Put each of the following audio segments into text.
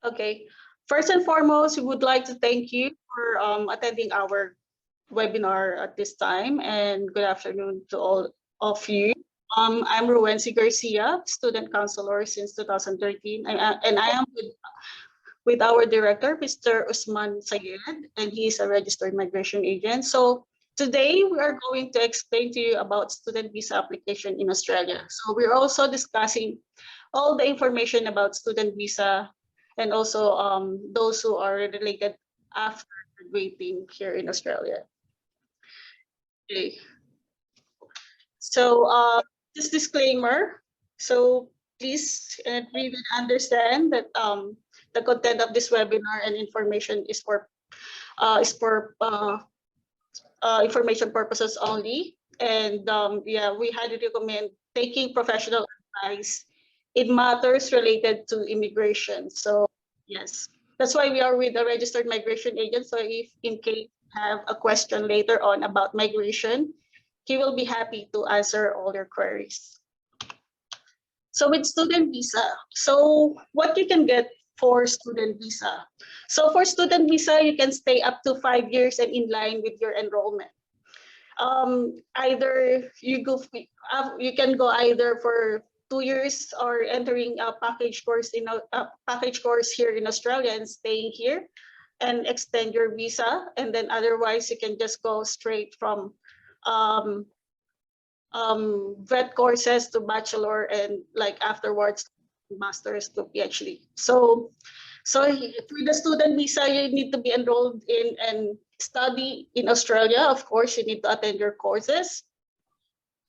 Okay. First and foremost, we would like to thank you for attending our webinar at this time, and good afternoon to all of you. I'm Rowency Garcia, student counselor since 2013, and I am with our director, Mr. Usman Syed, and he is a registered migration agent. So today we are going to explain to you about student visa application in Australia. So we're also discussing all the information about student visa and also those who are related after graduating here in Australia. Okay. So this disclaimer. So please read and understand that the content of this webinar and information is for information purposes only. And yeah, we highly recommend taking professional advice in matters related to immigration. So yes, that's why we are with a registered migration agent. So if in case you have a question later on about migration, he will be happy to answer all your queries. So with student visa, so what you can get for student visa. So for student visa, you can stay up to 5 years and in line with your enrollment. Either you can go either for 2 years or entering a package course here in Australia and staying here and extend your visa, and then otherwise you can just go straight from VET courses to bachelor and like afterwards master's to PhD. So for the student visa, you need to be enrolled in and study in Australia. Of course, you need to attend your courses.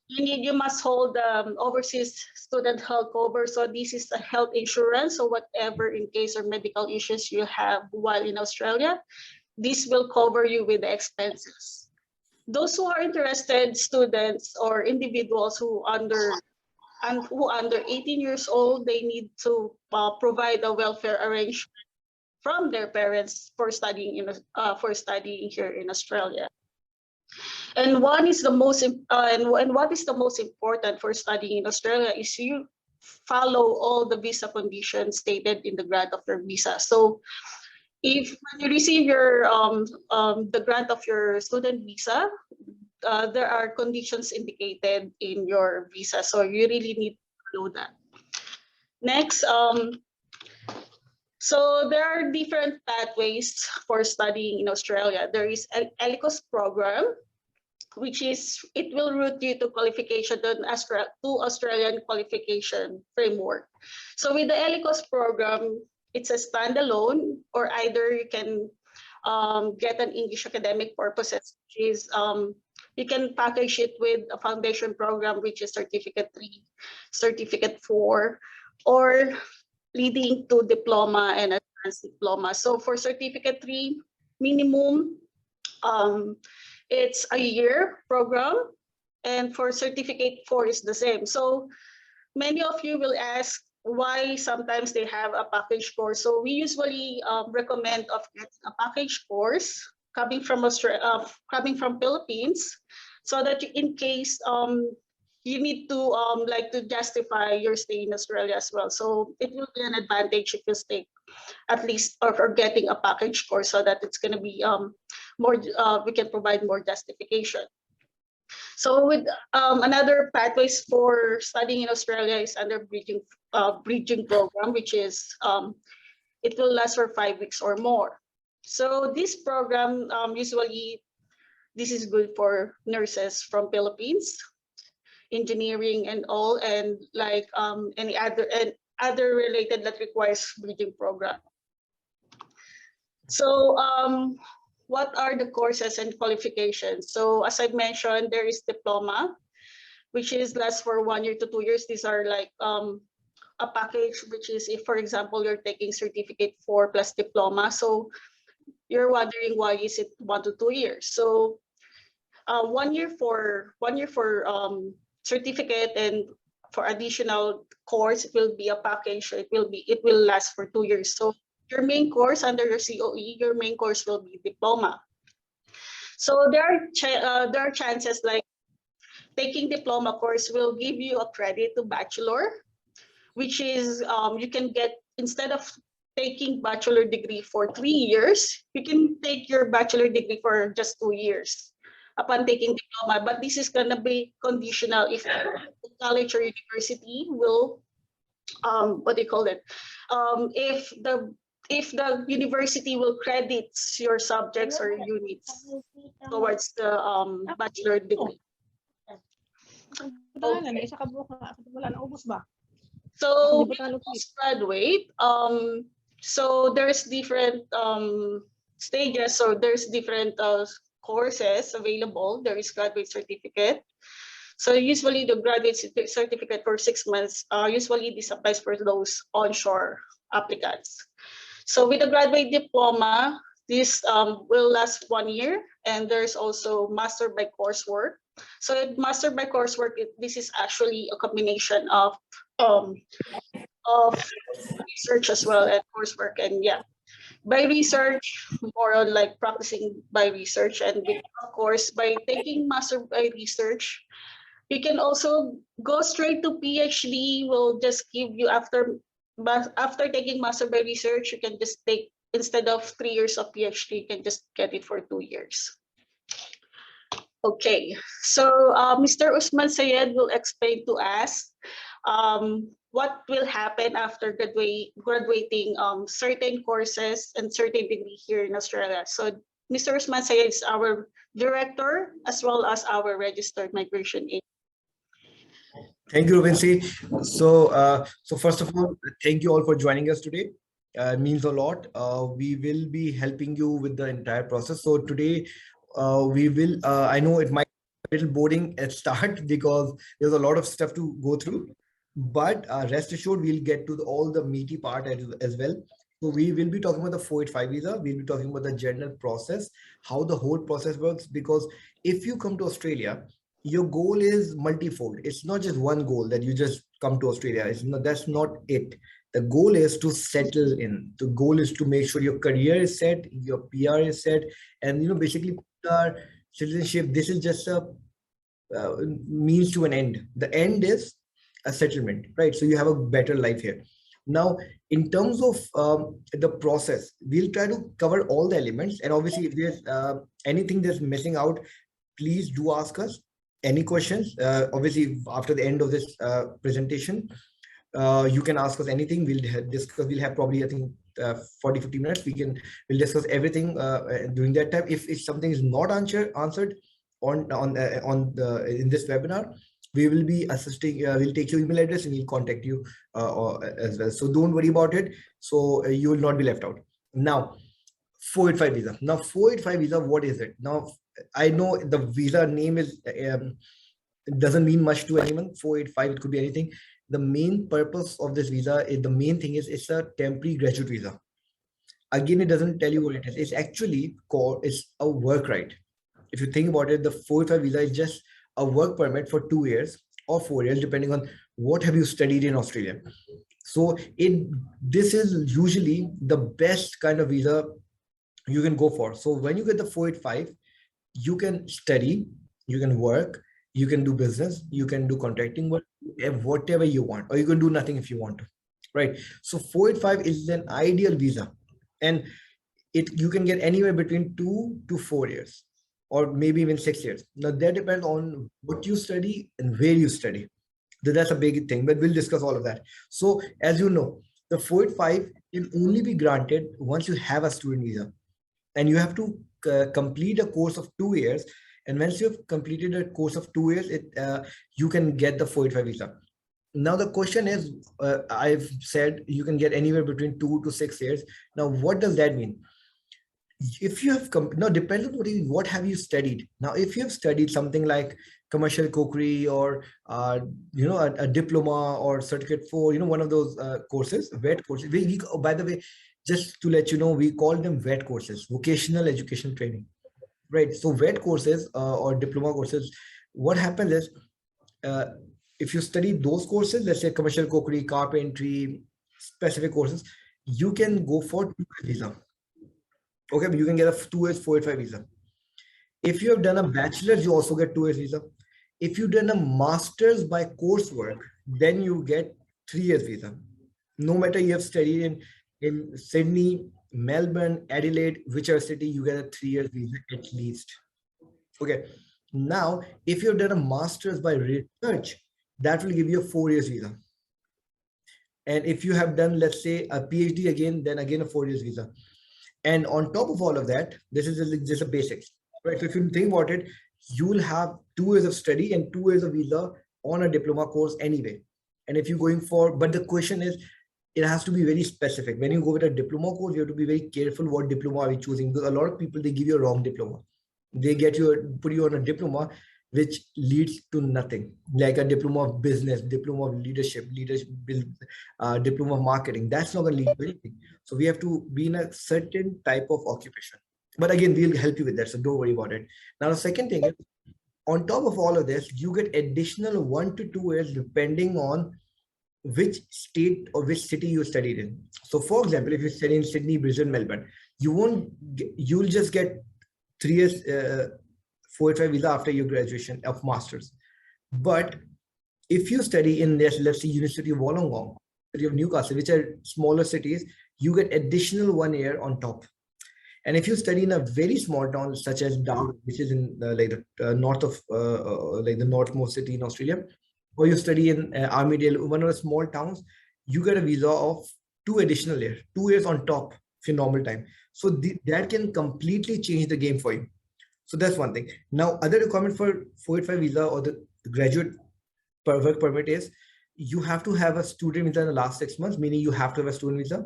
You must hold overseas student health cover. So this is a health insurance. So whatever in case or medical issues you have while in Australia, this will cover you with the expenses. Those who are interested, students or individuals who under 18 years old, they need to provide a welfare arrangement from their parents for studying here in Australia. And what is the most important for studying in Australia is you follow all the visa conditions stated in the grant of your visa. So if when you receive your the grant of your student visa, there are conditions indicated in your visa, so you really need to follow that. Next, so there are different pathways for studying in Australia. There is an ELICOS program, which is it will route you to qualification to Australian qualification framework. So with the ELICOS program, it's a standalone, or either you can get an English academic purposes, which is you can package it with a foundation program, which is Certificate 3, Certificate 4, or leading to diploma and advanced diploma. So for Certificate 3, minimum, it's a year program, and for Certificate 4 is the same. So many of you will ask why sometimes they have a package course. So we usually recommend of getting a package course coming from Philippines, so that in case you need to to justify your stay in Australia as well. So it will be an advantage if you stay at least or getting a package course, so that it's going to be more. We can provide more justification. So with another pathways for studying in Australia is under bridging program, which is it will last for 5 weeks or more. So this program usually this is good for nurses from Philippines, engineering and all, and like any other related that requires bridging program. So what are the courses and qualifications? So as I mentioned, there is diploma, which is lasts for 1 year to 2 years. These are like a package, which is if, for example, you're taking Certificate 4 plus diploma. So you're wondering why is it 1 to 2 years? So 1 year for certificate, and for additional course, it will be a package. It will last for 2 years. So your main course under your COE, your main course will be diploma. So there are chances like taking diploma course will give you a credit to bachelor, which is you can get instead of taking bachelor degree for 3 years, you can take your bachelor degree for just 2 years upon taking diploma. But this is gonna be conditional if the college or university will what do you call it? If the university will credit your subjects or units towards the bachelor degree. Okay. So postgraduate, so there's different stages. So there's different courses available. There is graduate certificate. So usually the graduate certificate for 6 months, usually this applies for those onshore applicants. So with a graduate diploma, this will last 1 year, and there's also master by coursework. So master by coursework, this is actually a combination of research as well and coursework. And yeah, by research, more on like practicing by research, and with, of course, by taking master by research, you can also go straight to PhD. Will just give you after taking master by research, you can just take, instead of 3 years of PhD, you can just get it for 2 years. Okay, so Mr. Usman Syed will explain to us what will happen after graduating certain courses and certain degree here in Australia. So Mr. Usman Syed is our director as well as our registered migration agent. Thank you, Rowency. So first of all, thank you all for joining us today. It means a lot. We will be helping you with the entire process. So today, we will, I know it might be a little boring at start because there's a lot of stuff to go through, but rest assured, we'll get to all the meaty part as well. So we will be talking about the 485 visa. We'll be talking about the general process, how the whole process works, because if you come to Australia, your goal is multifold. It's not just one goal that you just come to Australia. That's not it. The goal is to settle in. The goal is to make sure your career is set, your PR is set, and basically our citizenship. This is just a means to an end. The end is a settlement, right? So you have a better life here. Now, in terms of the process, we'll try to cover all the elements. And obviously, if there's anything that's missing out, please do ask us any questions. Obviously, after the end of this presentation, you can ask us anything. We'll discuss. We'll have probably, I think, 40-50 minutes. We'll discuss everything during that time. If something is not answered in this webinar, we will be assisting. We'll take your email address and we'll contact you as well. So don't worry about it. So you will not be left out. Now, 485 visa. Now, 485 visa, what is it? Now, I know the visa name is doesn't mean much to anyone. 485, it could be anything. The main purpose of this visa is, the main thing is, it's a temporary graduate visa. Again, it doesn't tell you what it is. It's actually called, it's a work right. If you think about it, the 485 visa is just a work permit for 2 years or 4 years, depending on what have you studied in Australia. So this is usually the best kind of visa you can go for. So when you get the 485, you can study, you can work, you can do business, you can do contracting work, whatever you want, or you can do nothing if you want to, right? So 485 is an ideal visa, and you can get anywhere between 2 to 4 years, or maybe even 6 years. Now that depends on what you study and where you study. That's a big thing, but we'll discuss all of that. So as you know, the 485 can only be granted once you have a student visa, and you have to complete a course of 2 years. And once you've completed a course of 2 years, you can get the 485 visa. Now the question is, I've said you can get anywhere between 2 to 6 years. Now, what does that mean? If you have now, depends on what have you studied. Now, if you have studied something like commercial cookery, or a diploma or certificate for one of those courses, VET courses. By the way, just to let you know, we call them VET courses, vocational education training, right? So VET courses or diploma courses, what happens is, if you study those courses, let's say commercial cookery, carpentry, specific courses, you can go for 2 years visa. Okay, but you can get a 2 years 485 visa. If you have done a bachelor's, you also get 2 years visa. If you've done a master's by coursework, then you get 3 years visa. No matter you have studied in in Sydney, Melbourne, Adelaide, whichever city, you get a 3 years visa at least. Okay. Now, if you've done a master's by research, that will give you a 4 years visa. And if you have done, let's say, a PhD again, then again a 4 years visa. And on top of all of that, this is just a basics, right? So if you think about it, you will have 2 years of study and 2 years of visa on a diploma course anyway. And if you're going for, but the question is, it has to be very specific. When you go with a diploma course, you have to be very careful what diploma are you choosing, because a lot of people, they give you a wrong diploma. They put you on a diploma which leads to nothing, like a diploma of business, diploma of leadership, diploma of marketing. That's not going to lead to anything. So we have to be in a certain type of occupation. But again, we'll help you with that, so don't worry about it. Now, the second thing is, on top of all of this, you get additional 1 to 2 years depending on which state or which city you studied in. So for example, if you study in Sydney, Brisbane, Melbourne, you'll just get 3 years 485 visa after your graduation of masters. But if you study in this, let's say, University of Wollongong, City of Newcastle, which are smaller cities, you get additional 1 year on top. And if you study in a very small town such as Darwin, which is in the north of like the northmost city in Australia, or you study in Armidale, one of the small towns, you get a visa of 2 additional years, 2 years on top of your normal time. So that can completely change the game for you. So that's one thing. Now, other requirement for 485 visa or the graduate work permit is you have to have a student visa in the last 6 months, meaning you have to have a student visa,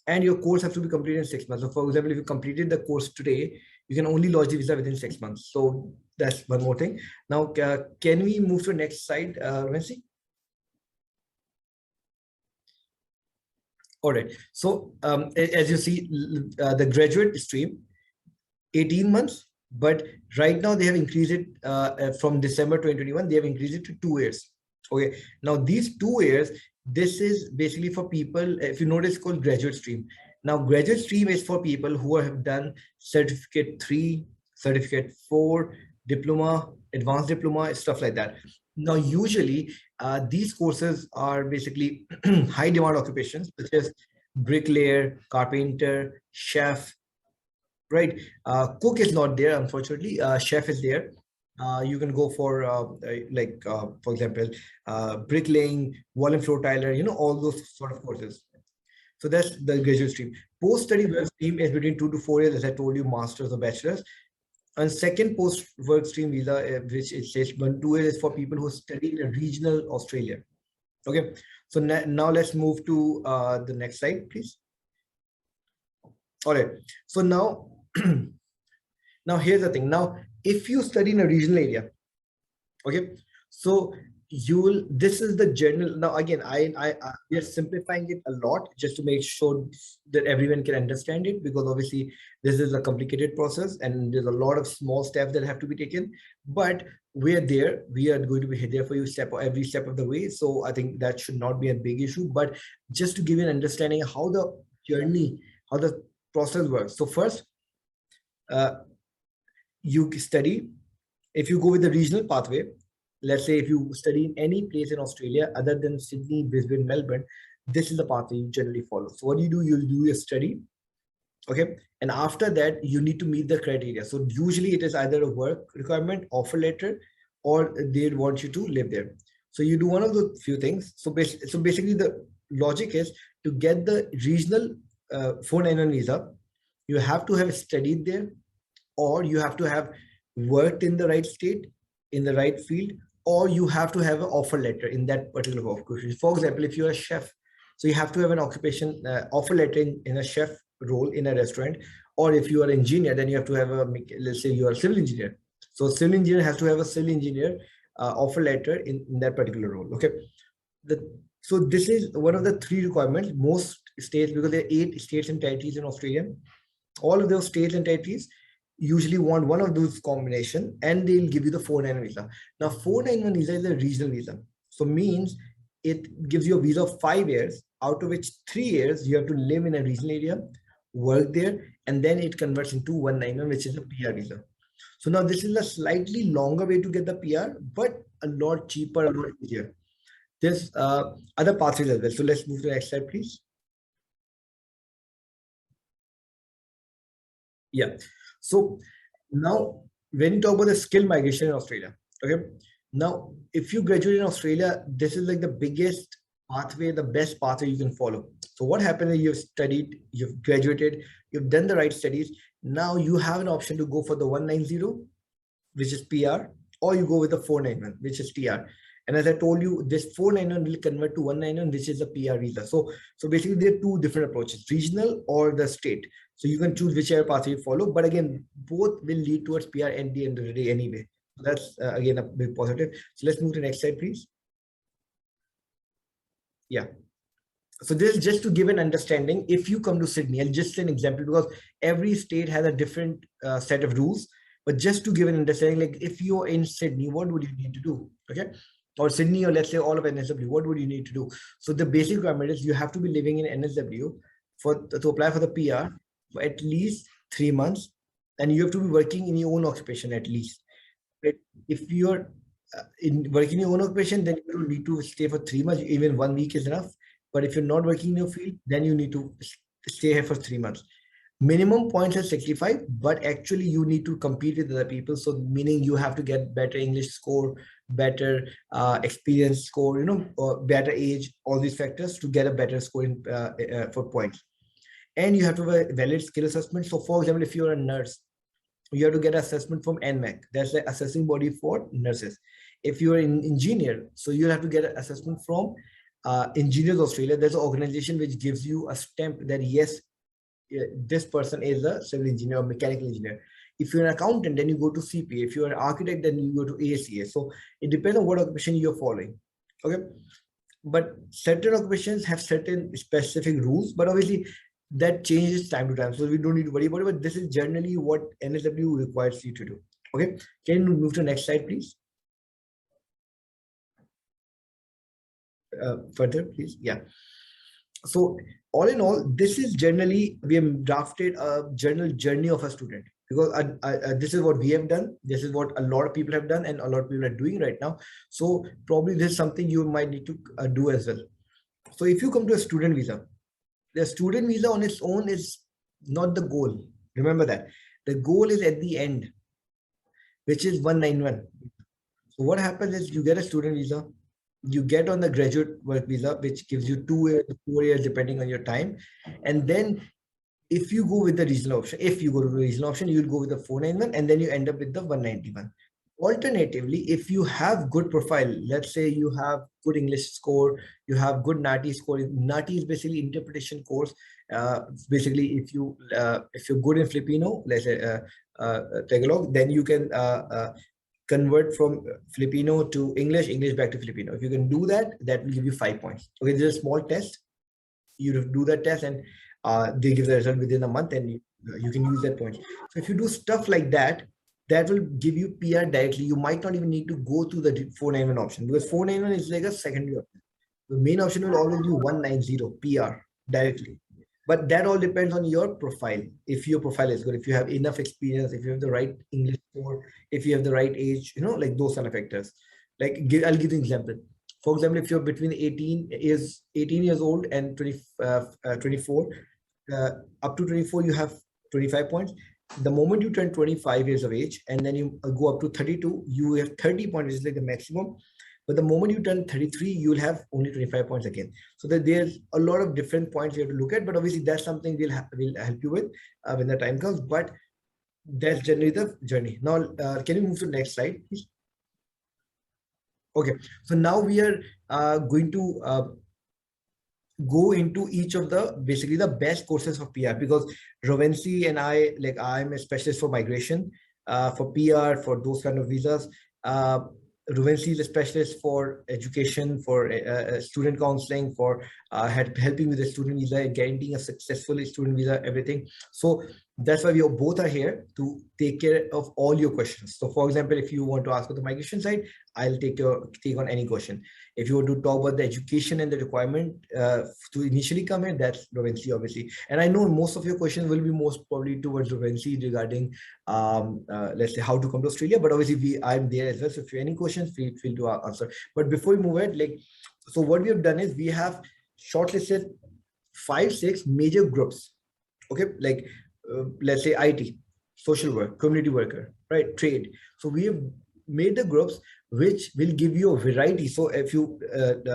and your course has to be completed in 6 months. So for example, if you completed the course today, you can only lodge the visa within 6 months. So that's one more thing. Now, can we move to the next slide, Rowency? All right. So as you see, the graduate stream, 18 months, but right now they have increased it from December 2021, they have increased it to 2 years. Okay. Now these 2 years, this is basically for people, if you notice, called graduate stream. Now, graduate stream is for people who have done certificate 3, certificate 4, diploma, advanced diploma, stuff like that. Now, usually these courses are basically high demand occupations, such as bricklayer, carpenter, chef, right? Cook is not there, unfortunately. Chef is there. You can go for for example, bricklaying, wall and floor tiler, all those sort of courses. So that's the graduate stream. Post-study work stream is between 2 to 4 years, as I told you, masters or bachelors. And second post-work stream visa, which it says 1 2 years, is for people who study in regional Australia. Okay, so now let's move to the next slide, please. All right, so now, now here's the thing. Now, if you study in a regional area, okay, so this is the general. Now again, we are simplifying it a lot just to make sure that everyone can understand it, because obviously this is a complicated process and there's a lot of small steps that have to be taken, but we are going to be there for you every step of the way. So I think that should not be a big issue, but just to give you an understanding how the journey, how the process works. So first, you study, if you go with the regional pathway, let's say if you study in any place in Australia other than Sydney, Brisbane, Melbourne, this is the pathway you generally follow. So what you you'll do your study, okay, and after that you need to meet the criteria. So usually it is either a work requirement, offer letter, or they want you to live there. So you do one of the few things. So basically the logic is, to get the regional 491 visa, you have to have studied there, or you have to have worked in the right state, in the right field, or you have to have an offer letter in that particular occupation. For example, if you're a chef, so you have to have an occupation offer letter in a chef role in a restaurant, or if you are an engineer, then you have to have let's say you are a civil engineer. So civil engineer has to have a civil engineer offer letter in that particular role. Okay. So this is one of the 3 requirements. Most states, because there are 8 states and territories in Australia, all of those states and territories usually want one of those combination, and they'll give you the 491 visa. Now 491 visa is a regional visa, so means it gives you a visa of 5 years, out of which 3 years you have to live in a regional area, work there, and then it converts into 191, which is a PR visa. So now this is a slightly longer way to get the PR, but a lot cheaper, a lot easier. There's other pathways as well. So let's move to the next slide, please. Yeah. So now when you talk about the skill migration in Australia, okay. Now, if you graduate in Australia, this is like the biggest pathway, the best pathway you can follow. So what happens is you've studied, you've graduated, you've done the right studies. Now you have an option to go for the 190, which is PR, or you go with the 491, which is TR. And as I told you, this 491 will convert to 191, which is a PR visa. So basically, there are two different approaches: regional or the state. So you can choose whichever path you follow. But again, both will lead towards PR at the end of the day anyway. So that's again a big positive. So let's move to the next slide, please. Yeah. So this is just to give an understanding. If you come to Sydney, and just an example, because every state has a different set of rules. But just to give an understanding, like if you're in Sydney, what would you need to do? Okay. Or Sydney, or let's say all of NSW, what would you need to do? So the basic requirement is you have to be living in NSW to apply for the PR for at least 3 months, and you have to be working in your own occupation at least. Right? If you're in working in your own occupation, then you don't need to stay for 3 months. Even 1 week is enough. But if you're not working in your field, then you need to stay here for 3 months. Minimum points is 65, but actually you need to compete with other people. So meaning you have to get better English score, better experience score, or better age, all these factors to get a better score for points. And you have to have a valid skill assessment. So for example, if you're a nurse, you have to get assessment from NMAC. That's the assessing body for nurses. If you're an engineer, so you have to get an assessment from Engineers Australia. There's an organization which gives you a stamp that yes, this person is a civil engineer or mechanical engineer. If you're an accountant, then you go to CPA. If you're an architect, then you go to ACA. So it depends on what occupation you're following. Okay. But certain occupations have certain specific rules, but obviously that changes time to time. So we don't need to worry about it, but this is generally what NSW requires you to do. Okay. Can you move to the next slide, please? Further, please. Yeah. So all in all, this is generally, we have drafted a general journey of a student, because this is what we have done. This is what a lot of people have done, and a lot of people are doing right now. So probably this is something you might need to do as well. So if you come to a student visa, the student visa on its own is not the goal. Remember that. The goal is at the end, which is 191. So what happens is you get a student visa, you get on the graduate work visa, which gives you 2 years, 4 years, depending on your time. And then if you go with the regional option, if you go to the regional option, you'll go with the 491, and then you end up with the 191. Alternatively, if you have good profile, let's say you have good English score, you have good NATI score. NATI is basically interpretation course. Basically, if you're good in Filipino, let's say Tagalog, then you can convert from Filipino to English, English back to Filipino. If you can do that, that will give you 5 points. Okay, there's a small test. You do that test, and they give the result within a month, and you can use that point. So if you do stuff like that, that will give you PR directly. You might not even need to go to the 491 option, because 491 is like a secondary option. The main option will always be 190 PR directly. But that all depends on your profile. If your profile is good, if you have enough experience, if you have the right English score, if you have the right age, like those kind of factors. Like I'll give you an example. For example, if you're between 18 years old and 24, up to 24, you have 25 points. The moment you turn 25 years of age, and then you go up to 32, you have 30 points, which is like the maximum. But the moment you turn 33, you'll have only 25 points again. So that there's a lot of different points you have to look at, but obviously that's something we'll help you with when the time comes. But that's generally the journey. Now, can you move to the next slide, please? Okay, so now we are going to go into each of the basically the best courses of PR, because Rowency and I'm a specialist for migration, for PR, for those kind of visas. Rowency is a specialist for education, for student counseling, for helping with the student visa, guaranteeing a successful student visa, everything. So that's why we both are here to take care of all your questions. So for example, if you want to ask on the migration side, I'll take on any question. If you want to talk about the education and the requirement to initially come in, that's Rowency, obviously. And I know most of your questions will be most probably towards Rowency regarding, let's say, how to come to Australia. But obviously, I'm there as well. So if you have any questions, feel to answer. But before we move ahead, so what we have done is we have shortlisted 5-6 major groups. Okay, let's say IT. social work, community worker, right? Trade. So we have made the groups which will give you a variety. So if you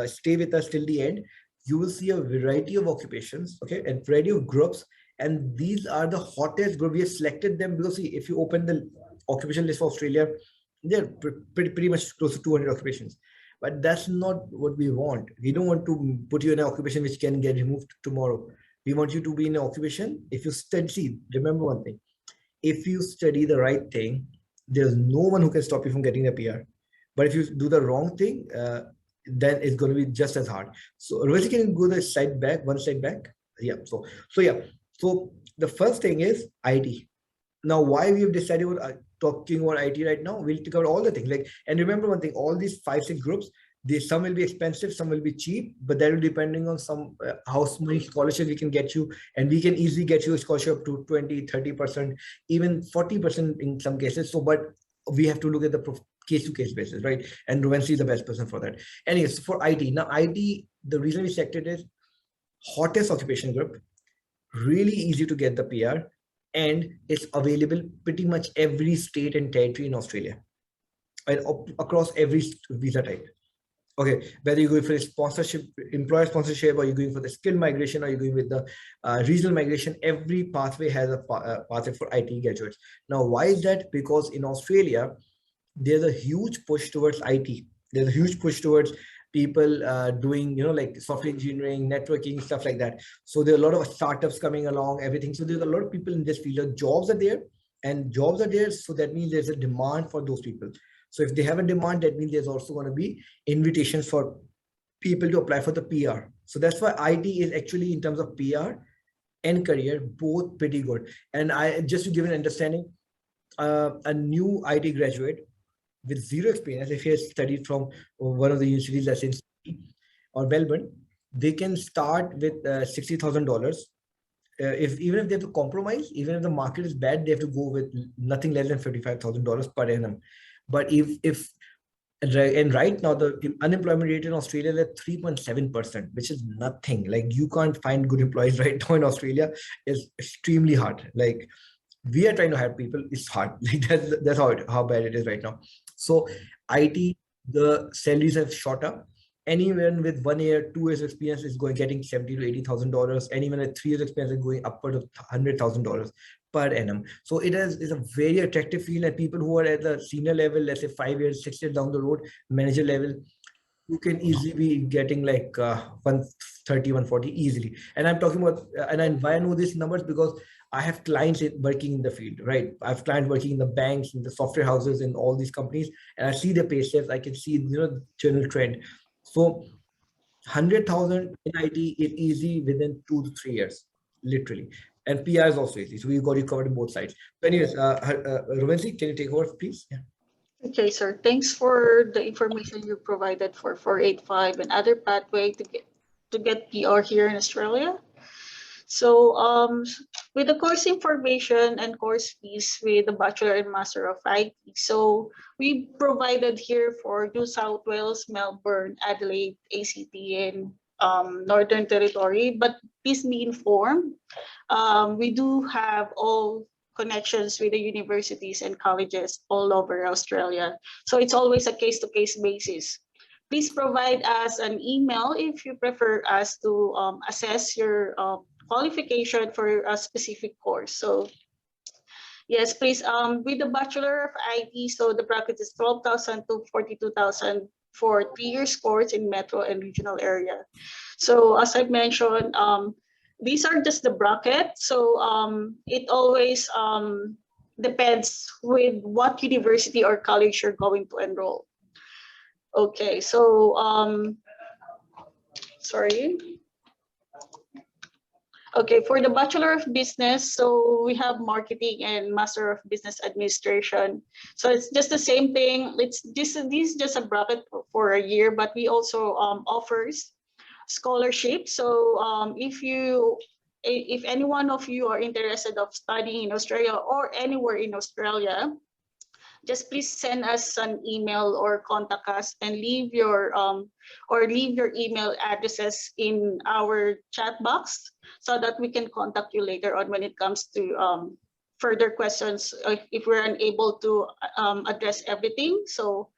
stay with us till the end, you will see a variety of occupations, okay, and variety of groups. And these are the hottest group. We have selected them because see, if you open the occupation list for Australia, they're pretty much close to 200 occupations. But that's not what we want. We don't want to put you in an occupation which can get removed tomorrow. We want you to be in an occupation. If you study, remember one thing, if you study the right thing, there's no one who can stop you from getting a PR. But if you do the wrong thing, then it's going to be just as hard. So Rowency, can you go the slide back, one slide back? Yeah. So the first thing is IT. Now, why we have decided about talking about IT right now? We'll cover all the things. Like, and remember one thing: all these 5-6 groups, some will be expensive, some will be cheap, but that will depending on some how many scholarships we can get you, and we can easily get you a scholarship up to 20-30%, even 40% in some cases. So, but we have to look at the case-to-case basis, right? And Rowency is the best person for that. Anyways, for IT, now IT, the reason we selected is hottest occupation group, really easy to get the PR, and it's available pretty much every state and territory in Australia, and across every visa type. Okay, whether you're going for a sponsorship, employer sponsorship, or you're going for the skill migration, or you're going with the regional migration, every pathway has a pathway for IT graduates. Now, why is that? Because in Australia, there's a huge push towards IT. There's a huge push towards people doing, like software engineering, networking, stuff like that. So there are a lot of startups coming along, everything. So there's a lot of people in this field. Jobs are there, so that means there's a demand for those people. So if they have a demand, that means there's also going to be invitations for people to apply for the PR. So that's why IT is actually, in terms of PR and career, both pretty good. And just to give an understanding, a new IT graduate with zero experience, if he has studied from one of the universities that's in Sydney or Melbourne, they can start with $60,000. Even if they have to compromise, even if the market is bad, they have to go with nothing less than $55,000 per annum. But and right now the unemployment rate in Australia is at 3.7%, which is nothing. Like, you can't find good employees right now in Australia. It's extremely hard. Like, we are trying to hire people, it's hard. Like, that's how bad it is right now. So IT, the salaries have shot up. Anyone with 1 year, 2 years experience is getting $70,000 to $80,000. Anyone with 3 years experience is going upward of $100,000 per annum. So it's a very attractive field, and people who are at the senior level, let's say 5 years, 6 years down the road, manager level, you can easily be getting like 130, 140 easily. And I'm talking about, why I know these numbers, because I have clients working in the field, right? I have clients working in the banks, in the software houses, in all these companies, and I see the pay slips. I can see, the general trend. So 100,000 in IT is easy within 2 to 3 years, literally. And PR is also easy. So we got you covered in both sides. So anyways, Rowency, can you take over, please? Yeah. Okay, sir. Thanks for the information you provided for 485 and other pathway to get PR here in Australia. So with the course information and course fees with the Bachelor and Master of IT, so we provided here for New South Wales, Melbourne, Adelaide, ACT, and Northern Territory. But please be informed, we do have all connections with the universities and colleges all over Australia. So it's always a case-to-case basis. Please provide us an email if you prefer us to assess your qualification for a specific course. So yes, please, with the Bachelor of IT, so the bracket is 12,000 to 42,000 for 3 years course in metro and regional area. So as I mentioned, these are just the bracket. So it always depends with what university or college you're going to enroll. Okay, so sorry. Okay, for the Bachelor of Business, so we have Marketing and Master of Business Administration. So it's just the same thing. This is just a bracket for a year, but we also offers scholarship. So if any one of you are interested of studying in Australia or anywhere in Australia, just please send us an email or contact us and leave your email addresses in our chat box so that we can contact you later on when it comes to further questions if we're unable to address everything. So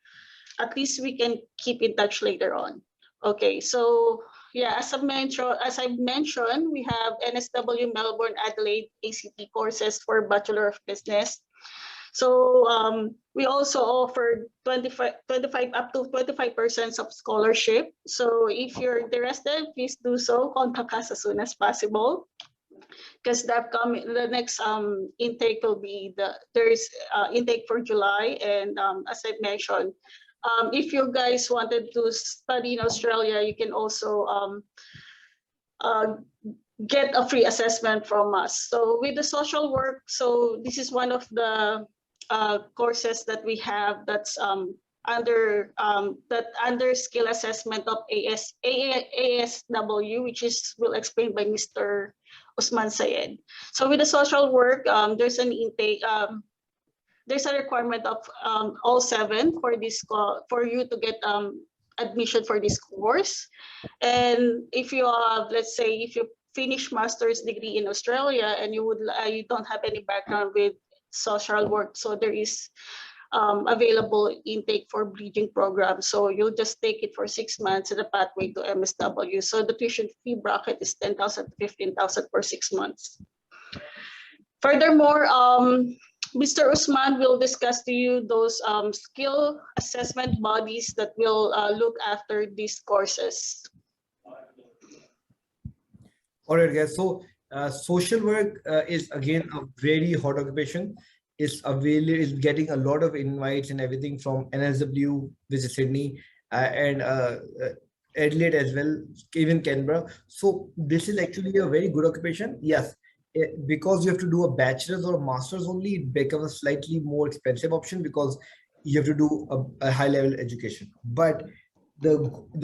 at least we can keep in touch later on. Okay, so yeah, as I've mentioned, we have NSW Melbourne Adelaide ACT courses for Bachelor of Business. So we also offer 25 up to 25% of scholarship. So if you're interested, please do so. Contact us as soon as possible, because the next intake will be there's intake for July, and as I mentioned, if you guys wanted to study in Australia, you can also get a free assessment from us. So with the social work, so this is one of the courses that we have that's under skill assessment of ASW, which is will explained by Mr. Usman Syed. So with the social work, there's an intake. There's a requirement of all 7 for this for you to get admission for this course. And if you have, let's say, if you finish master's degree in Australia and you don't have any background with social work, so there is available intake for bridging program. So you'll just take it for 6 months in the pathway to MSW. So the tuition fee bracket is 10,000 to 15,000 for 6 months. Furthermore, Mr. Usman will discuss to you those skill assessment bodies that will look after these courses. All right, guys. So social work is again a very hot occupation. Is getting a lot of invites and everything from NSW, which is Sydney, and Adelaide as well, even Canberra. So this is actually a very good occupation. Yes, because you have to do a bachelor's or a master's only, it becomes a slightly more expensive option because you have to do a high level education. But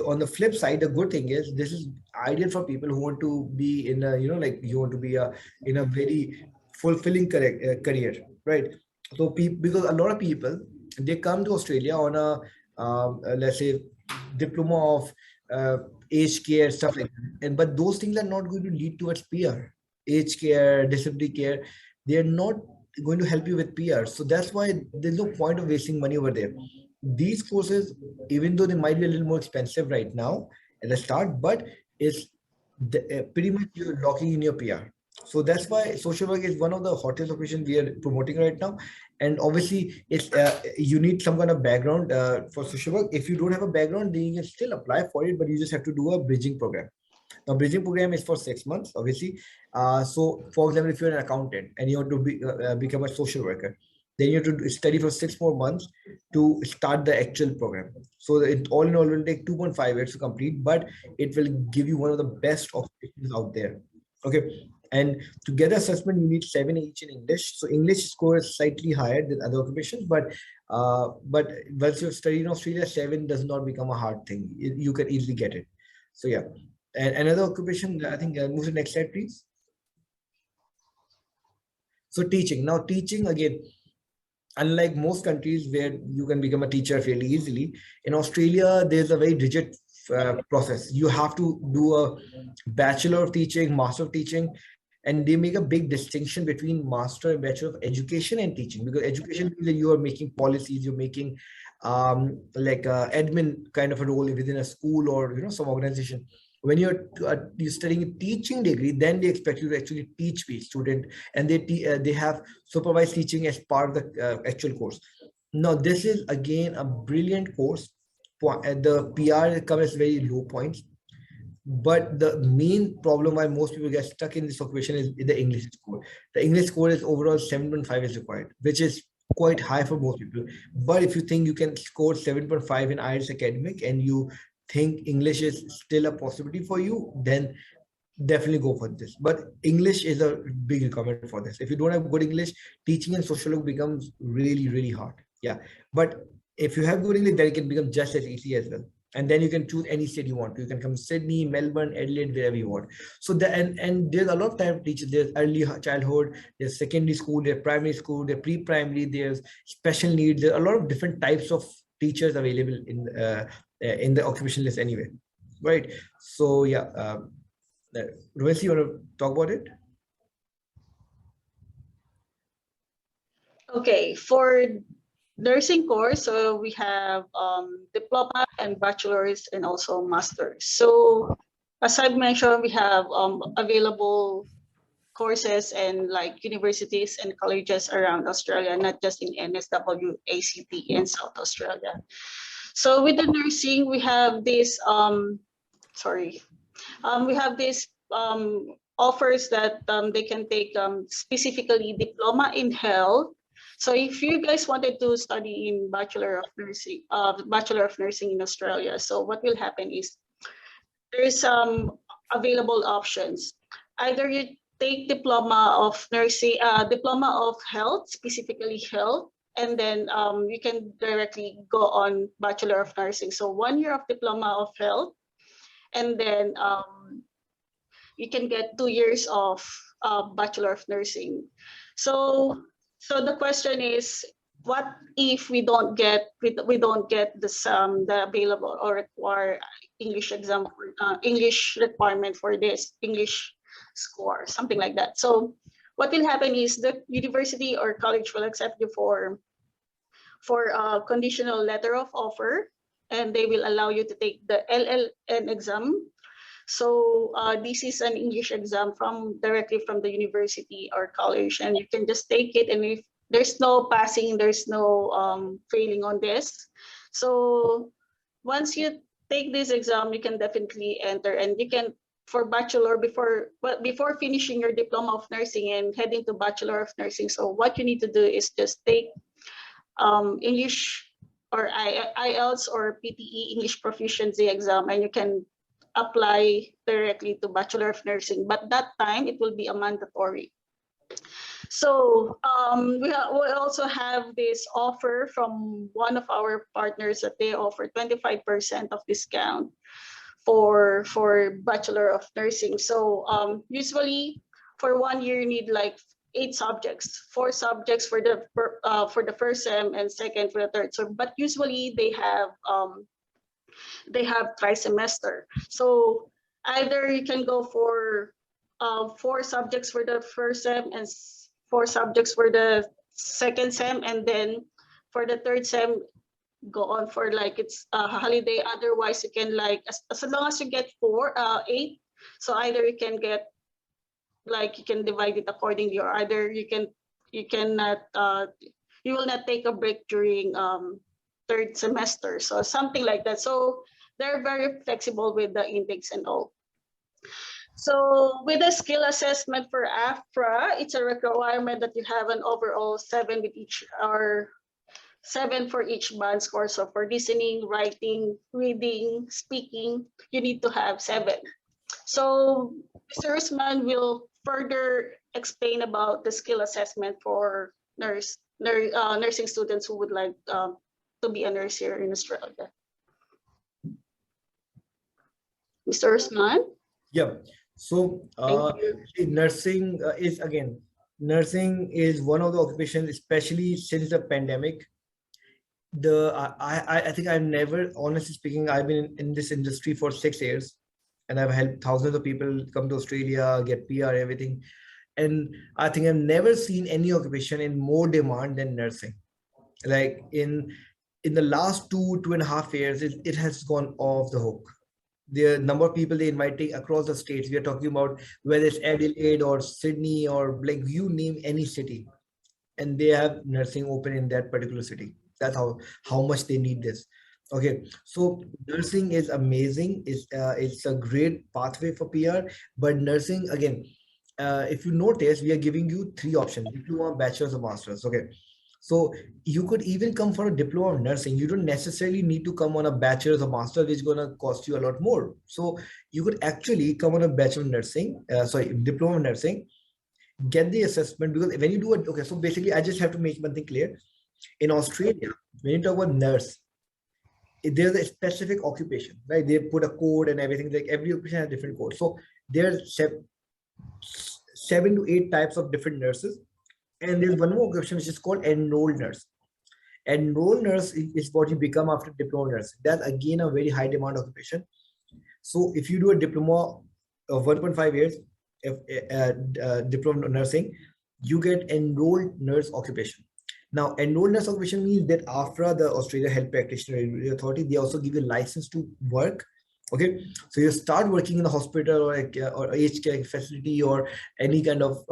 on the flip side, the good thing is this is ideal for people who want to be in a, you want to be in a very fulfilling career, right? So because a lot of people, they come to Australia on a let's say diploma of aged care, stuff like that, but those things are not going to lead towards PR. Aged care, disability care, they are not going to help you with PR. So that's why there's no point of wasting money over there. These courses, even though they might be a little more expensive right now at the start, but it's pretty much you're locking in your PR. So that's why social work is one of the hottest occupations we are promoting right now. And obviously, it's you need some kind of background for social work. If you don't have a background, then you can still apply for it, but you just have to do a bridging program. Now, bridging program is for 6 months, obviously. So, for example, if you're an accountant and you want to become a social worker, then you have to study for 6 more months to start the actual program. So, all in all, will take 2.5 years to complete, but it will give you one of the best options out there. Okay. And to get assessment, you need 7 each in English. So English score is slightly higher than other occupations, but once you've studied in Australia, 7 does not become a hard thing. You can easily get it. So yeah. And another occupation, I think, move to the next slide, please. So teaching. Now teaching, again, unlike most countries where you can become a teacher fairly easily, in Australia, there's a very rigid process. You have to do a bachelor of teaching, master of teaching, and they make a big distinction between master and bachelor of education and teaching, because education means that you are making policies, you're making like admin kind of a role within a school or some organization. When you're studying a teaching degree, then they expect you to actually teach the student, and they have supervised teaching as part of the actual course. Now, this is again a brilliant course. The PR covers very low points, but the main problem why most people get stuck in this occupation is the English score. The English score is overall 7.5 is required, which is quite high for most people. But if you think you can score 7.5 in IELTS academic and you think English is still a possibility for you, then definitely go for this. But English is a big requirement for this. If you don't have good English, teaching and social work becomes really, really hard. Yeah. But if you have good English, then it can become just as easy as well. And then you can choose any state you want. You can come to Sydney, Melbourne, Adelaide, wherever you want. So and there's a lot of time to teach. There's early childhood, there's secondary school, there's primary school, there's pre-primary, there's special needs. There are a lot of different types of teachers available in the occupation list anyway, right? So yeah, Rowency, you want to talk about it? Okay, for nursing course, so we have diploma and bachelor's and also master's. So as I've mentioned, we have available courses and like universities and colleges around Australia, not just in NSW, ACT, and South Australia. So with the nursing, we have this we have this offers that they can take specifically diploma in health. So if you guys wanted to study in Bachelor of Nursing in Australia, so what will happen is there's some available options. Either you take diploma of nursing, diploma of health, specifically health, and then you can directly go on Bachelor of Nursing. So 1 year of diploma of health, and then you can get 2 years of Bachelor of Nursing. So the question is, what if we don't get the available or require English exam English requirement for this English score, something like that. So what will happen is the university or college will accept you for a conditional letter of offer, and they will allow you to take the LLN exam. So this is an English exam directly from the university or college, and you can just take it. And if there's no passing, there's no failing on this. So once you take this exam, you can definitely enter, and you can for bachelor before finishing your diploma of nursing and heading to Bachelor of Nursing. So what you need to do is just take English or IELTS or PTE English proficiency exam, and you can apply directly to Bachelor of Nursing, but that time it will be a mandatory. So we also have this offer from one of our partners that they offer 25% of discount for Bachelor of Nursing. So usually for 1 year you need like 8 subjects, 4 subjects for the first sem and second for the third. So but usually they have tri-semester. So either you can go for 4 subjects for the first sem and 4 subjects for the second sem, and then for the third sem go on for like it's a holiday. Otherwise you can like as long as you get 8. So either you can get like you can divide it accordingly, or either you will not take a break during third semester, so something like that. So they're very flexible with the intakes and all. So with the skill assessment for AFRA, it's a requirement that you have an overall 7 with each, or 7 for each band score. So for listening, writing, reading, speaking, you need to have 7. So Mr. Usman will further explain about the skill assessment for nursing students who would like to be a nurse here in Australia. Mr. Usman? Yeah. So nursing is one of the occupations, especially since the pandemic. I think I've never, honestly speaking, I've been in this industry for 6 years, and I've helped thousands of people come to Australia, get PR, everything. And I think I've never seen any occupation in more demand than nursing. Like in the last 2.5 years, it has gone off the hook. The number of people they inviting across the states, we are talking about whether it's Adelaide or Sydney or like you name any city, and they have nursing open in that particular city. That's how much they need this. Okay, so nursing is amazing. It's a great pathway for PR, but nursing again, if you notice, we are giving you 3 options: diploma, bachelor's, or master's. Okay, so you could even come for a diploma of nursing. You don't necessarily need to come on a bachelor's or master's, which is gonna cost you a lot more. So you could actually come on a bachelor of nursing, diploma of nursing, get the assessment, because when you do it, okay, so basically I just have to make one thing clear. In Australia, when you talk about nurse, there's a specific occupation, right? They put a code and everything, like every occupation has different code. So there's 7 to 8 types of different nurses. And there's one more occupation which is called enrolled nurse. Enrolled nurse is what you become after diploma nurse. That's again a very high demand occupation. So if you do a diploma of 1.5 years, diploma nursing, you get enrolled nurse occupation. Now, enrolled nurse occupation means that after the Australia Health Practitioner Authority, they also give you a license to work. Okay, so you start working in a hospital or aged care facility or any kind of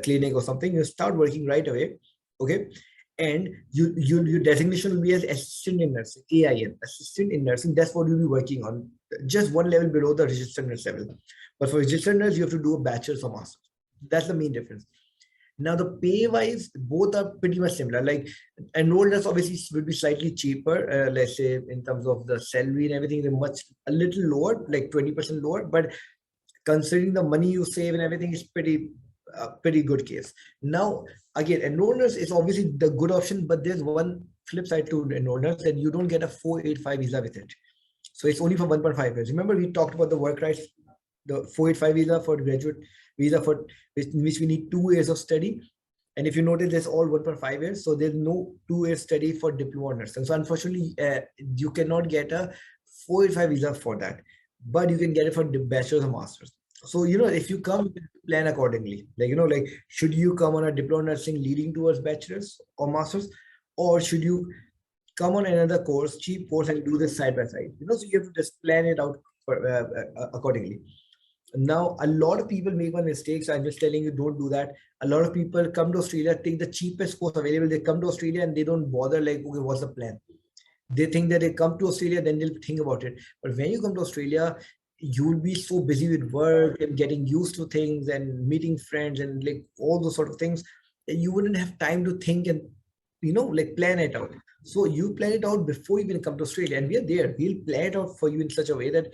clinic or something. You start working right away. Okay, and your designation will be as assistant in nursing, AIN, assistant in nursing. That's what you'll be working on, just one level below the registered nurse level. But for registered nurse, you have to do a bachelor's or master's. That's the main difference. Now the pay wise, both are pretty much similar. Like enrolled nurse obviously will be slightly cheaper, let's say in terms of the salary and everything, they're a little lower, like 20% lower. But considering the money you save and everything, is pretty good case. Now again, enrolled nurse is obviously the good option, but there's one flip side to enrolled nurse, and you don't get a 485 visa with it. So it's only for 1.5 years. Remember we talked about the work rights, the 485 visa for graduate visa for which we need 2 years of study. And if you notice, there's all 1.5 years. So there's no 2 years study for diploma nurse. And so unfortunately, you cannot get a 485 visa for that, but you can get it for the bachelor's or master's. So, if you come, plan accordingly. Like, should you come on a diploma nursing leading towards bachelor's or master's, or should you come on another course, cheap course, and do this side by side? So you have to just plan it out accordingly. Now, a lot of people make one mistake. So I'm just telling you, don't do that. A lot of people come to Australia, take the cheapest course available. They come to Australia and they don't bother like, okay, what's the plan? They think that they come to Australia, then they'll think about it. But when you come to Australia, you'll be so busy with work and getting used to things and meeting friends and like all those sort of things, that you wouldn't have time to think and, like plan it out. So you plan it out before you even come to Australia, and we are there. We'll plan it out for you in such a way that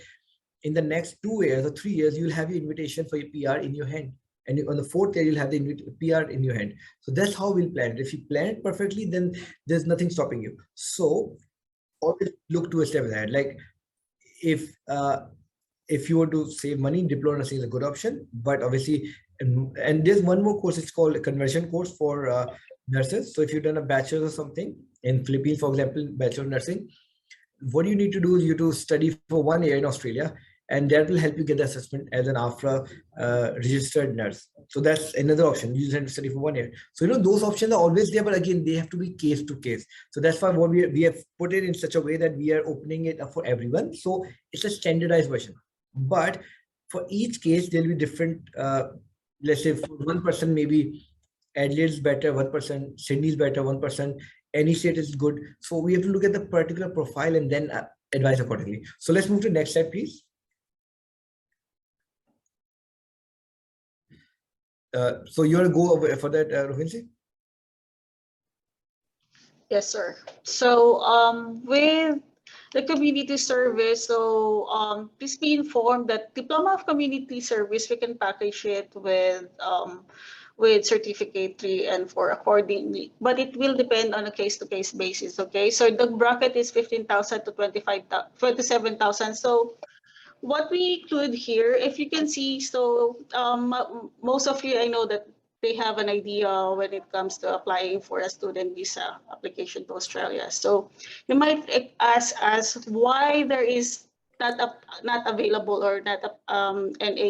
in the next 2 years or 3 years, you'll have your invitation for your PR in your hand. And on the 4th year, you'll have the PR in your hand. So that's how we'll plan it. If you plan it perfectly, then there's nothing stopping you. So always look to a step ahead. Like if you want to save money, diploma nursing is a good option. But obviously, and there's one more course, it's called a conversion course for nurses. So if you've done a bachelor's or something in Philippines, for example, bachelor of nursing, what you need to do is you to study for 1 year in Australia, and that will help you get the assessment as an AFRA registered nurse. So that's another option. You just have to study for 1 year. So those options are always there, but again, they have to be case to case. So that's why what we have put it in such a way that we are opening it up for everyone. So it's a standardized version. But for each case, there'll be different. Let's say for one person, maybe Adelaide's better, 1%, Sydney's better, 1%. Any state is good. So we have to look at the particular profile and then advise accordingly. So let's move to the next slide, please. So you want to go over for that, Rowency? Yes, sir. So with the community service, so please be informed that Diploma of Community Service, we can package it with certificate 3 and 4 accordingly, but it will depend on a case-to-case basis. Okay, so the bracket is 15,000 to 27,000. So what we include here, if you can see, so most of you, I know that they have an idea when it comes to applying for a student visa application to Australia. So you might ask us why there is not available or not NA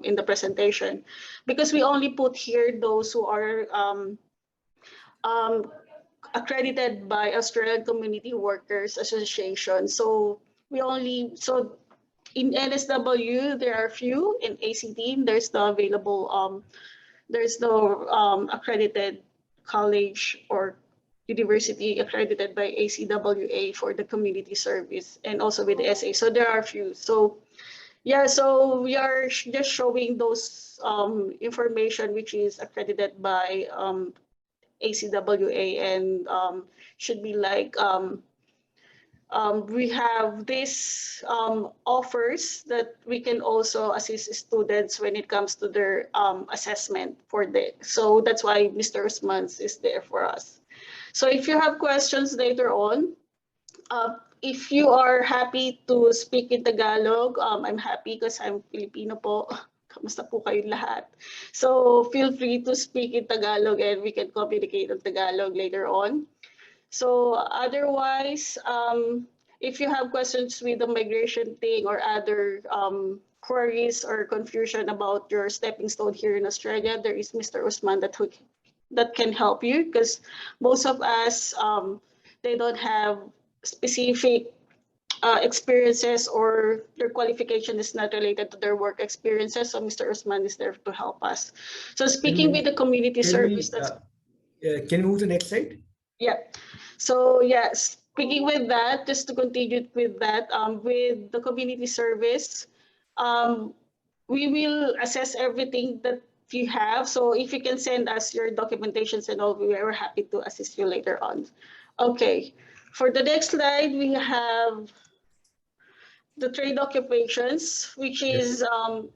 in the presentation, because we only put here those who are accredited by Australian Community Workers Association. So in NSW, there are few. In ACT, there's the available, there's no accredited college or university accredited by ACWA for the community service, and also with the SA. So there are few. So yeah, so we are just showing those information which is accredited by ACWA, and should be like we have these offers that we can also assist students when it comes to their assessment for the. So that's why Mr. Usman is there for us. So if you have questions later on, if you are happy to speak in Tagalog, I'm happy because I'm Filipino po. Kamusta po kayong lahat? So feel free to speak in Tagalog and we can communicate in Tagalog later on. So otherwise, if you have questions with the migration thing or other queries or confusion about your stepping stone here in Australia, there is Mr. Usman that that can help you, because most of us, they don't have specific experiences, or their qualification is not related to their work experiences. So Mr. Usman is there to help us. So speaking with the community service, that's can you move to the next slide? yeah. So yes, speaking with that, just to continue with that, with the community service, um, we will assess everything that you have. So if you can send us your documentations and all, we are happy to assist you later on. Okay, for the next slide, we have the trade occupations, which is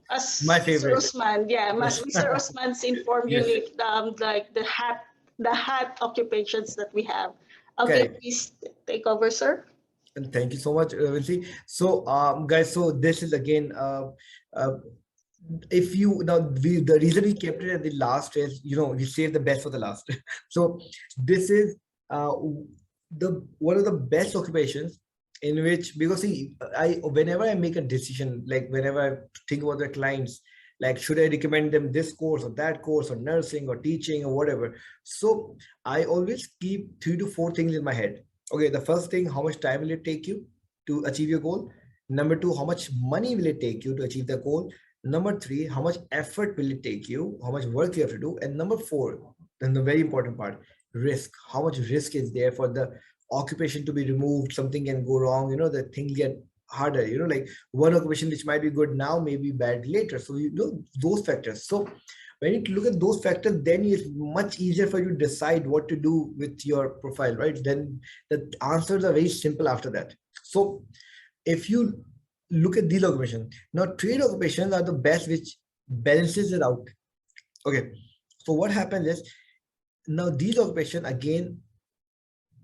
as My Mr. favorite. Osman, yeah, Yes. Mr. Osman's informed you, Yes. like the hat occupations that we have. Okay, Correct. please take over, sir. And thank you so much, Rowency. So, guys, so this is again, uh, if you now the reason we kept it at the last is, we save the best for the last. So this is the one of the best occupations in which, because see, whenever I make a decision, like whenever I think about the clients, like should I recommend them this course or that course or nursing or teaching or whatever, so I always keep 3 to 4 things in my head. Okay, the first thing, how much time will it take you to achieve your goal? Number two, how much money will it take you to achieve the goal? Number three, how much effort will it take you? How much work you have to do? And number four, then the very important part, risk. How much risk is there for the occupation to be removed? Something can go wrong, the things get harder, like one occupation which might be good now may be bad later. So you know those factors. So when you look at those factors, then it's much easier for you to decide what to do with your profile, right? Then the answers are very simple after that. So if you look at these occupations, now trade occupations are the best, which balances it out. Okay, so what happens is, now these occupations again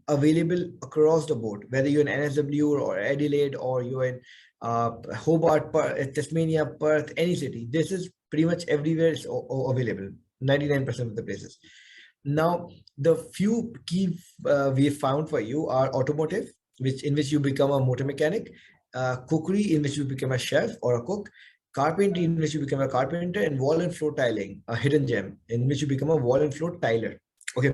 available across the board, whether you're in NSW or Adelaide, or you're in Hobart, Tasmania, Perth, any city. This is pretty much everywhere it's available, 99% of the places. Now, the few key we found for you are automotive, in which you become a motor mechanic, cookery, in which you become a chef or a cook, carpentry, in which you become a carpenter, and wall and floor tiling, a hidden gem, in which you become a wall and floor tiler. Okay,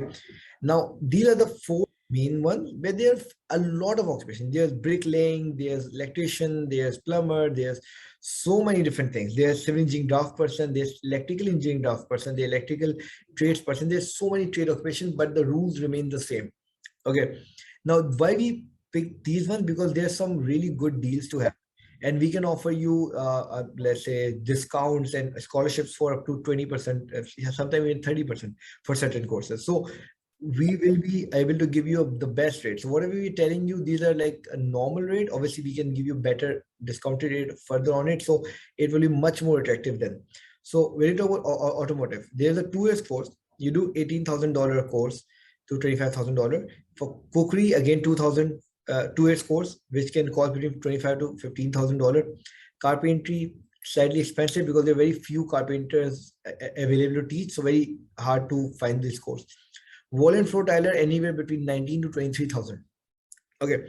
now these are the 4 main ones, where there's a lot of occupation. There's bricklaying, there's electrician, there's plumber, there's so many different things. There's civil engineering draft person, there's electrical engineering draft person, the electrical trades person. There's so many trade occupations, but the rules remain the same. Okay, now why we pick these ones? Because there's some really good deals to have, and we can offer you let's say discounts and scholarships for up to 20%, sometimes even 30% for certain courses. So we will be able to give you the best rate. So whatever we're telling you, these are like a normal rate. Obviously, we can give you better discounted rate further on it. So it will be much more attractive then. So when you talk about automotive, there's a 2 years course. You do $18,000 course to $25,000. For cookery, again, 2 years course, which can cost between $25,000 to $15,000. Carpentry, slightly expensive because there are very few carpenters available to teach. So very hard to find this course. Wall and floor tiler, anywhere between 19 to 23,000. Okay,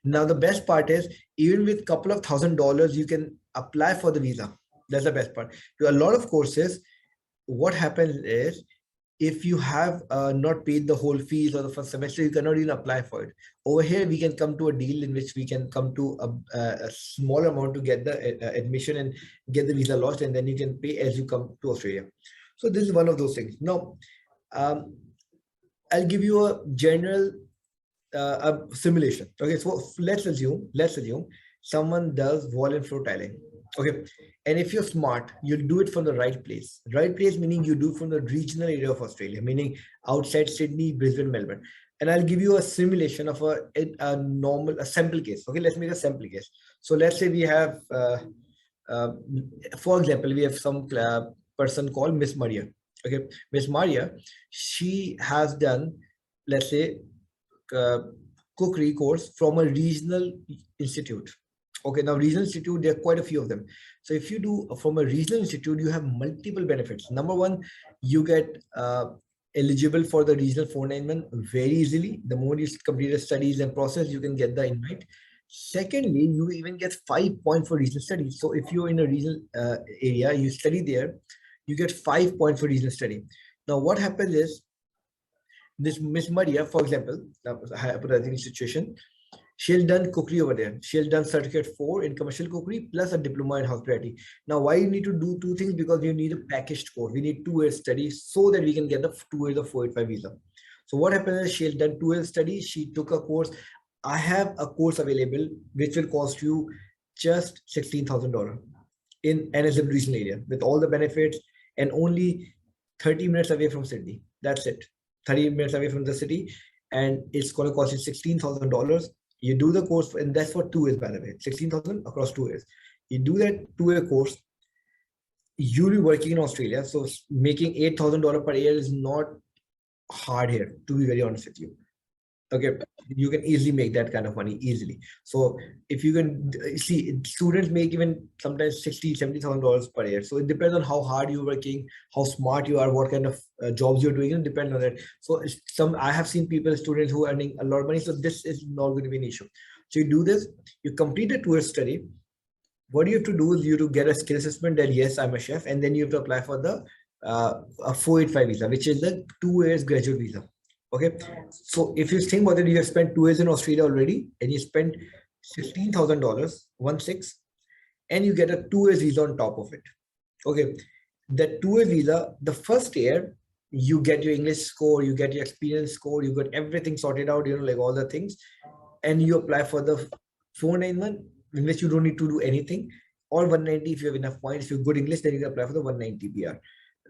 now the best part is, even with couple of $1,000, you can apply for the visa. That's the best part. To a lot of courses, what happens is, if you have not paid the whole fees or the first semester, you cannot even apply for it. Over here, we can come to a deal in which we can come to a small amount to get the admission and get the visa lodged, and then you can pay as you come to Australia. So this is one of those things. Now, I'll give you a general a simulation. Okay, so let's assume someone does wall and floor tiling. Okay, and if you're smart, you'll do it from the right place. Right place meaning you do from the regional area of Australia, meaning outside Sydney, Brisbane, Melbourne. And I'll give you a simulation of a sample case. Okay, let's make a sample case. So let's say we have, for example, we have some person called Miss Maria. Okay, Miss Maria, she has done, let's say, cookery course from a regional institute. Okay, now regional institute, there are quite a few of them. So if you do from a regional institute, you have multiple benefits. Number one, you get eligible for the regional 491 very easily. The more you complete the studies and process, you can get the invite. Secondly, you even get 5 points for regional studies. So if you're in a regional area, you study there, you get 5 points for regional study. Now, what happens is, this Miss Maria, for example, hypothetical situation, she'll done cookery over there. She'll done certificate 4 in commercial cookery plus a diploma in hospitality. Now, why you need to do 2 things? Because you need a packaged course. We need 2 years study so that we can get the 2 years of 485 visa. So what happens is she'll done 2 years study. She took a course. I have a course available which will cost you just $16,000 in NSW regional area with all the benefits and only 30 minutes away from Sydney. That's it. 30 minutes away from the city, and it's going to cost you $16,000. You do the course, and that's for 2 years, by the way, 16,000 across 2 years. You do that 2-year course, you'll be working in Australia. So making $8,000 per year is not hard here, to be very honest with you. Okay, you can easily make that kind of money easily. So if you can see, students make even sometimes $60,000-$70,000 per year. So it depends on how hard you're working, how smart you are, what kind of jobs you're doing, and depend on that. So I have seen students who are earning a lot of money. So this is not going to be an issue. So you do this, you complete a 2-year study. What you have to do is you have to get a skill assessment that yes, I'm a chef, and then you have to apply for the a 485 visa, which is the 2 years graduate visa. Okay, so if you think about it, you have spent 2 years in Australia already, and you spent $16,000, 16, and you get a 2 years visa on top of it. Okay, that 2 year visa, the first year you get your English score, you get your experience score, you got everything sorted out, like all the things, and you apply for the 491, in which you don't need to do anything, or 190 if you have enough points. If you're good English, then you can apply for the 190 PR.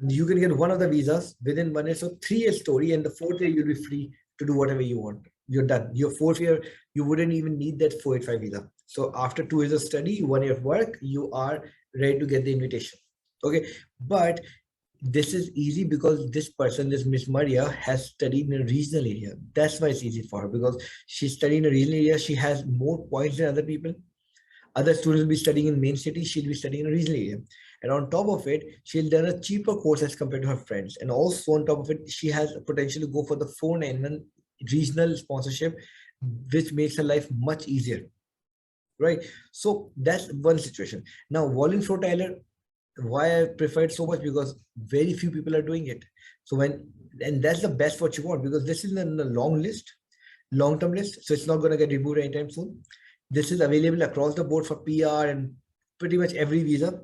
You can get one of the visas within 1 year. So 3 year story, and the 4th year you'll be free to do whatever you want. You're done. Your 4th year, you wouldn't even need that 485 visa. So after 2 years of study, 1 year of work, you are ready to get the invitation. Okay, but this is easy because this person, this Miss Maria, has studied in a regional area. That's why it's easy for her, because she studied in a regional area. She has more points than other people. Other students will be studying in main city, she'll be studying in a regional area. And on top of it, she'll done a cheaper course as compared to her friends. And also on top of it, she has a potential to go for the 491 regional sponsorship, which makes her life much easier. Right? So that's one situation. Now, Wallingford Tyler, why I prefer it so much, because very few people are doing it. So and that's the best what you want, because this is in a long-term list. So it's not going to get removed anytime soon. This is available across the board for PR and pretty much every visa.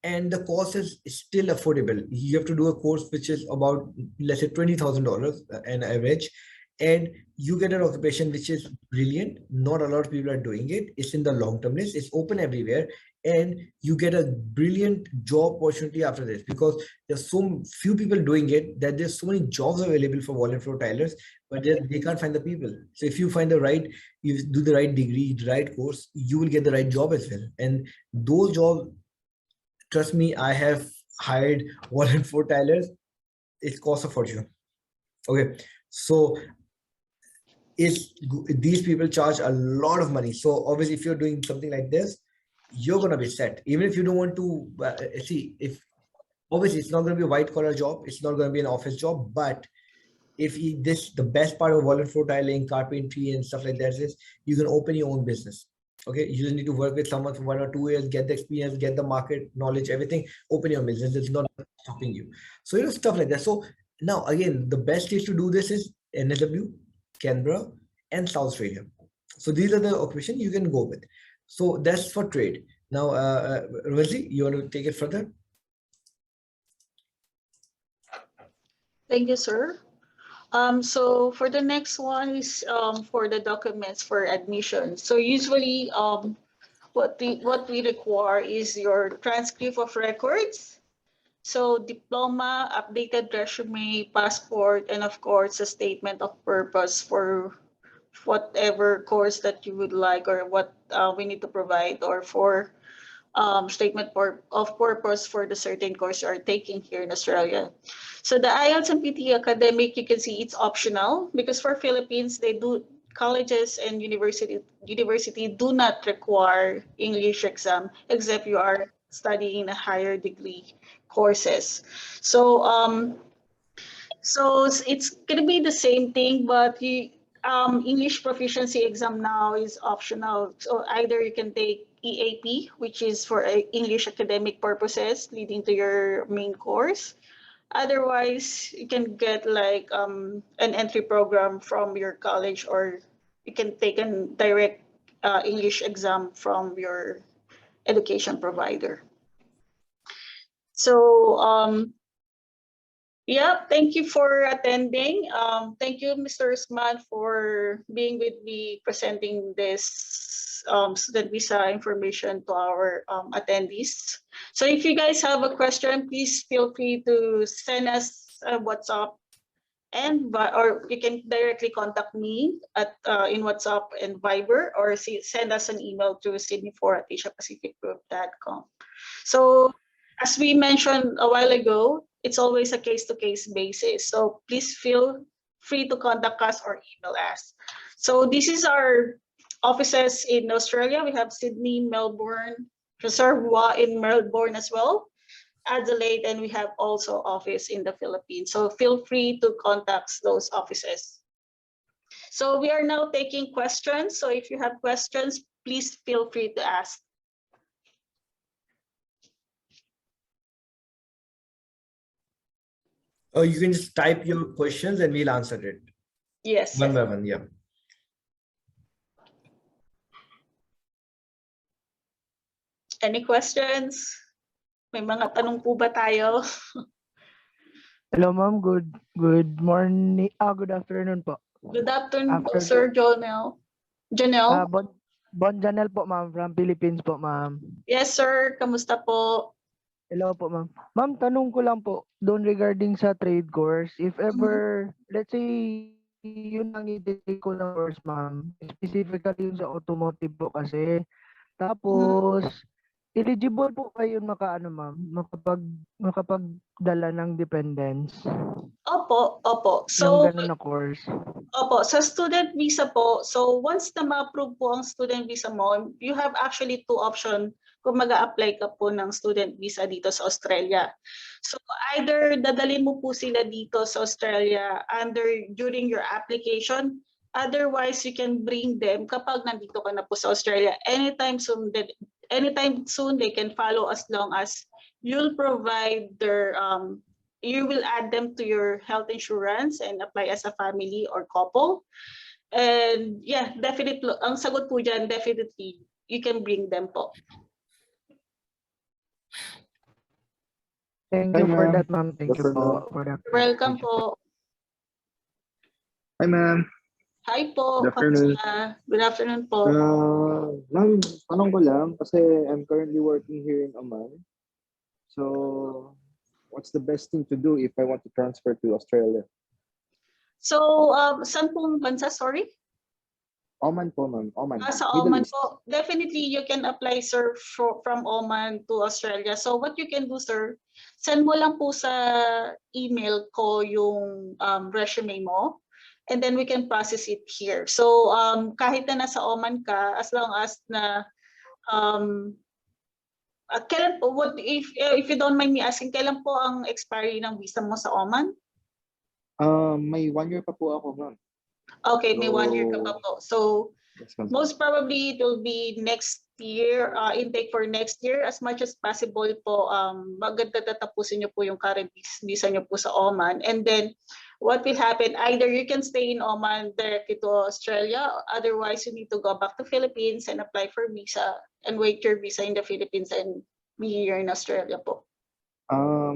And the cost is still affordable. You have to do a course which is about, let's say, $20,000 an average. And you get an occupation which is brilliant. Not a lot of people are doing it. It's in the long-term list. It's open everywhere. And you get a brilliant job opportunity after this, because there's so few people doing it that there's so many jobs available for volunteer tilers, but they can't find the people. So if you find you do the right degree, the right course, you will get the right job as well. And those jobs, trust me, I have hired volunteer tilers. It costs a fortune. Okay, so these people charge a lot of money. So obviously, if you're doing something like this, you're going to be set. Even if you don't want to obviously it's not going to be a white collar job, it's not going to be an office job, but the best part of volunteer tiling, carpentry and stuff like that is you can open your own business. Okay, you just need to work with someone for 1 or 2 years, get the experience, get the market knowledge, everything, open your business. It's not stopping you. So stuff like that. So now again, the best place to do this is NSW, Canberra and South Australia. So these are the occupations you can go with. So that's for trade. Now, Rowency, you want to take it further? Thank you, sir. So for the next one is for the documents for admission. So usually what we require is your transcript of records. So diploma, updated resume, passport, and of course a statement of purpose for whatever course that you would like, or what we need to provide, or for statement of purpose for the certain course you are taking here in Australia. So the IELTS and PTE academic, you can see it's optional, because for Philippines, colleges and university do not require English exam, except you are studying a higher degree courses. So it's gonna be the same thing, but English proficiency exam now is optional. So either you can take EAP, which is for English academic purposes, leading to your main course, Otherwise, you can get like an entry program from your college, or you can take a direct English exam from your education provider. So yeah, thank you for attending. Thank you, Mr. Usman, for being with me presenting this student visa information to our attendees. So if you guys have a question, please feel free to send us a WhatsApp, or you can directly contact me at in WhatsApp and Viber, or send us an email to sydney4@asiapacificgroup.com. So as we mentioned a while ago, it's always a case-to-case basis. So please feel free to contact us or email us. So this is our offices in Australia. We have Sydney, Melbourne, Reservoir in Melbourne as well, Adelaide, and we have also office in the Philippines. So feel free to contact those offices. So we are now taking questions. So if you have questions, please feel free to ask. You can just type your questions and we'll answer it. Yes. One by one, yeah. Any questions? May mga tanong po ba tayo? Hello, ma'am. Good morning. Good afternoon po. Good afternoon po, Afternoon. Sir Jonel. Janelle? Bon Janel po, ma'am, from Philippines po, ma'am. Yes, sir. Kamusta po? Hello po, ma'am. Ma'am, tanong ko lang po doon regarding sa trade course. If ever, let's say, yun ang i-take ko ng course, ma'am. Specifically yun sa automotive po kasi. Tapos, eligible po kayo ma'am, makapagdala ng dependents. Opo. Ng So, ganun na course. opo, sa student visa po, so once na ma-approve po ang student visa mo, you have actually two options kung mag-a-apply ka po ng student visa dito sa Australia. So either dadalhin mo po sila dito sa Australia during your application, otherwise you can bring them kapag nandito ka na po sa Australia. Anytime soon they can follow as long as you'll provide their you will add them to your health insurance and apply as a family or couple. And yeah, definitely, ang sagot po dyan, definitely, you can bring them po. Thank you for that, ma'am. Thank you po for that. Welcome po. Hi, ma'am. Hi po. Good afternoon. Good afternoon po. Ma'am, tanong ko lang kasi I'm currently working here in Oman. So, what's the best thing to do if I want to transfer to Australia? So, saan pong bansa? Sorry? Oman po, ma'am. Oman. Sa Middle Oman East. po. Definitely, you can apply, sir, from Oman to Australia. So, what you can do, sir, send mo lang po sa email ko yung resume mo, and then we can process it here. So, kahit na nasa Oman ka, as long as na kailan po, if you don't mind me asking, kailan po ang expiry ng visa mo sa Oman? May 1 year pa po ako, ma'am. Okay, may 1 year ka pa po. So, Yes, ma'am. most probably it will be next year, intake for next year. As much as possible po, maganda tatapusin nyo po yung current visa nyo po sa Oman. And then, what will happen, either you can stay in Oman directly to Australia, otherwise you need to go back to Philippines and apply for visa and wait your visa in the Philippines and be here in Australia po.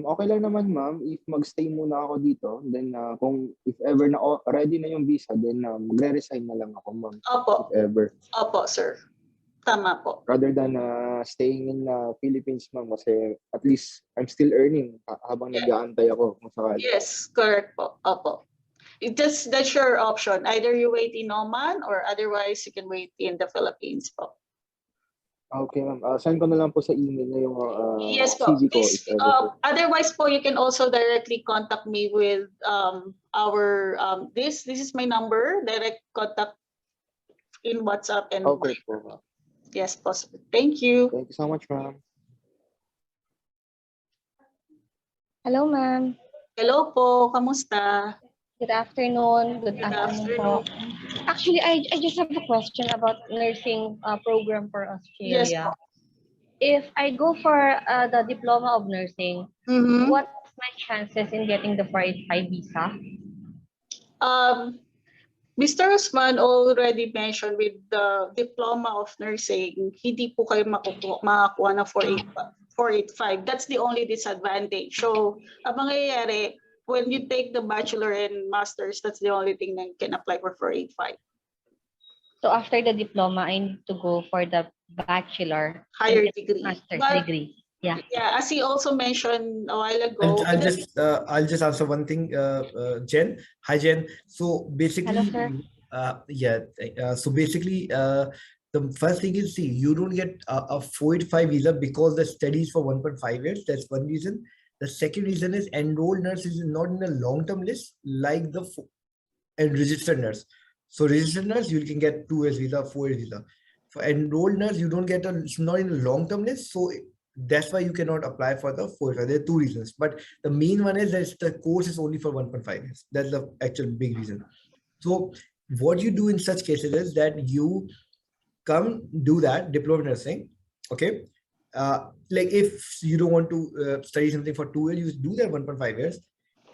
Okay lang naman, ma'am, if magstay muna ako dito, then kung if ever na ready na yung visa, then magre-resign na lang ako, ma'am. Opo. If ever. Opo, sir. Tama po. Rather than staying in Philippines, ma'am, kasi at least I'm still earning habang nag-aantay ako kung sakali. Yes, correct po. Opo. That's your option. Either you wait in Oman or otherwise you can wait in the Philippines po. Okay, ma'am. Send ko na lang po sa email na yung Yes po. CV ko. Please, otherwise po, you can also directly contact me with our this is my number. Direct contact in WhatsApp and Okay po, ma'am. yes, possible. Thank you. Thank you so much, ma'am. Hello, ma'am. Hello po. Kamusta? Good afternoon. Good Good afternoon po. afternoon. Actually, I just have a question about nursing program for Australia. Yes po. If I go for the diploma of nursing, Mhm. what's my chances in getting the 485 visa? Mr. Usman already mentioned with the diploma of nursing, hindi po kayo makakuha ng 485. That's the only disadvantage. So, ang mangyayari, when you take the bachelor and masters, that's the only thing that can apply for 485. So after the diploma, I need to go for the bachelor, Higher degree. master's But, degree. Yeah. yeah, as he also mentioned a while I'll, ago. I'll just answer one thing, Jen. Hi, Jen. So basically, Hello, sir. so basically, the first thing is, see, you don't get a 485 visa because the studies for 1.5 years. That's one reason. The second reason is enrolled nurse is not in a long-term list like the and registered nurse. So registered nurse, you can get 2 years visa, 4 years visa. For enrolled nurse, you don't get it's not in a long-term list. So that's why you cannot apply for the 485. There are two reasons, but the main one is that the course is only for 1.5 years. That's the actual big reason. So what you do in such cases is that you come do that diploma nursing. Okay. Like if you don't want to study something for 2 years, you do that 1.5 years.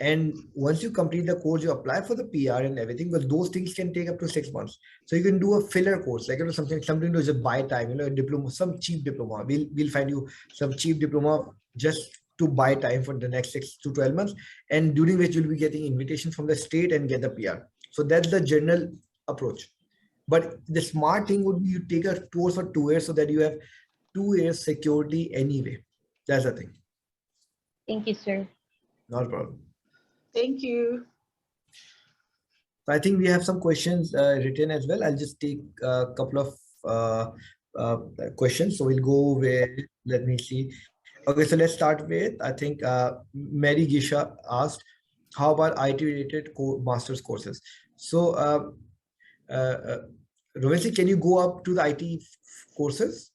And once you complete the course, you apply for the PR and everything, but those things can take up to 6 months. So you can do a filler course, like something to just buy time, a diploma, some cheap diploma. We'll find you some cheap diploma just to buy time for the next 6 to 12 months, and during which you'll be getting invitations from the state and get the PR. So that's the general approach. But the smart thing would be you take a course for 2 years so that you have 2 years security anyway. That's the thing. Thank you, sir. Not a problem. Thank you. I think we have some questions written as well. I'll just take a couple of questions. So we'll go with, let me see. Okay, so let's start with, I think Mary Gisha asked, how about IT related master's courses? So Rowency, can you go up to the IT courses?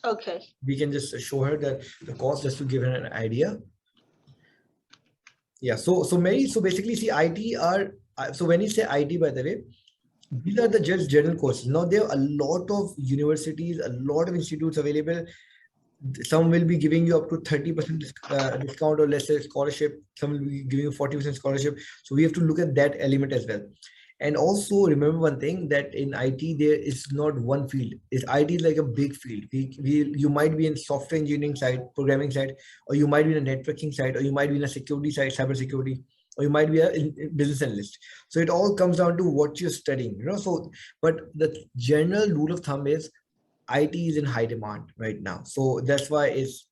Okay. We can just show her that the cost just to give her an idea. Yeah, so Mary, so basically see IT are, so when you say IT, by the way, these are the just general courses. Now there are a lot of universities, a lot of institutes available. Some will be giving you up to 30% discount or lesser scholarship. Some will be giving you 40% scholarship. So we have to look at that element as well. And also remember one thing, that in IT, there is not one field. IT is like a big field. You might be in software engineering side, programming side, or you might be in a networking side, or you might be in a security side, cyber security, or you might be a business analyst. So it all comes down to what you're studying, you know. So, but the general rule of thumb is IT is in high demand right now. So that's why it's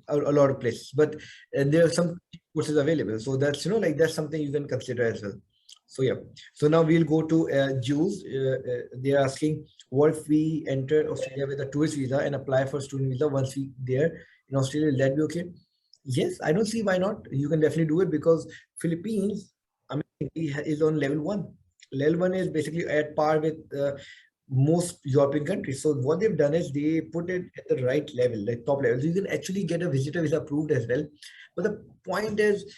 a lot of places, but there are some courses available. So that's, you know, like that's something you can consider as well. So yeah, so now we'll go to Jules. They're asking, what if we enter Australia with a tourist visa and apply for student visa once we there in Australia? Will that be okay? Yes, I don't see why not. You can definitely do it because Philippines, I mean, is on level 1. Level 1 is basically at par with most European countries. So what they've done is they put it at the right level, like top level. So you can actually get a visitor visa approved as well. But the point is,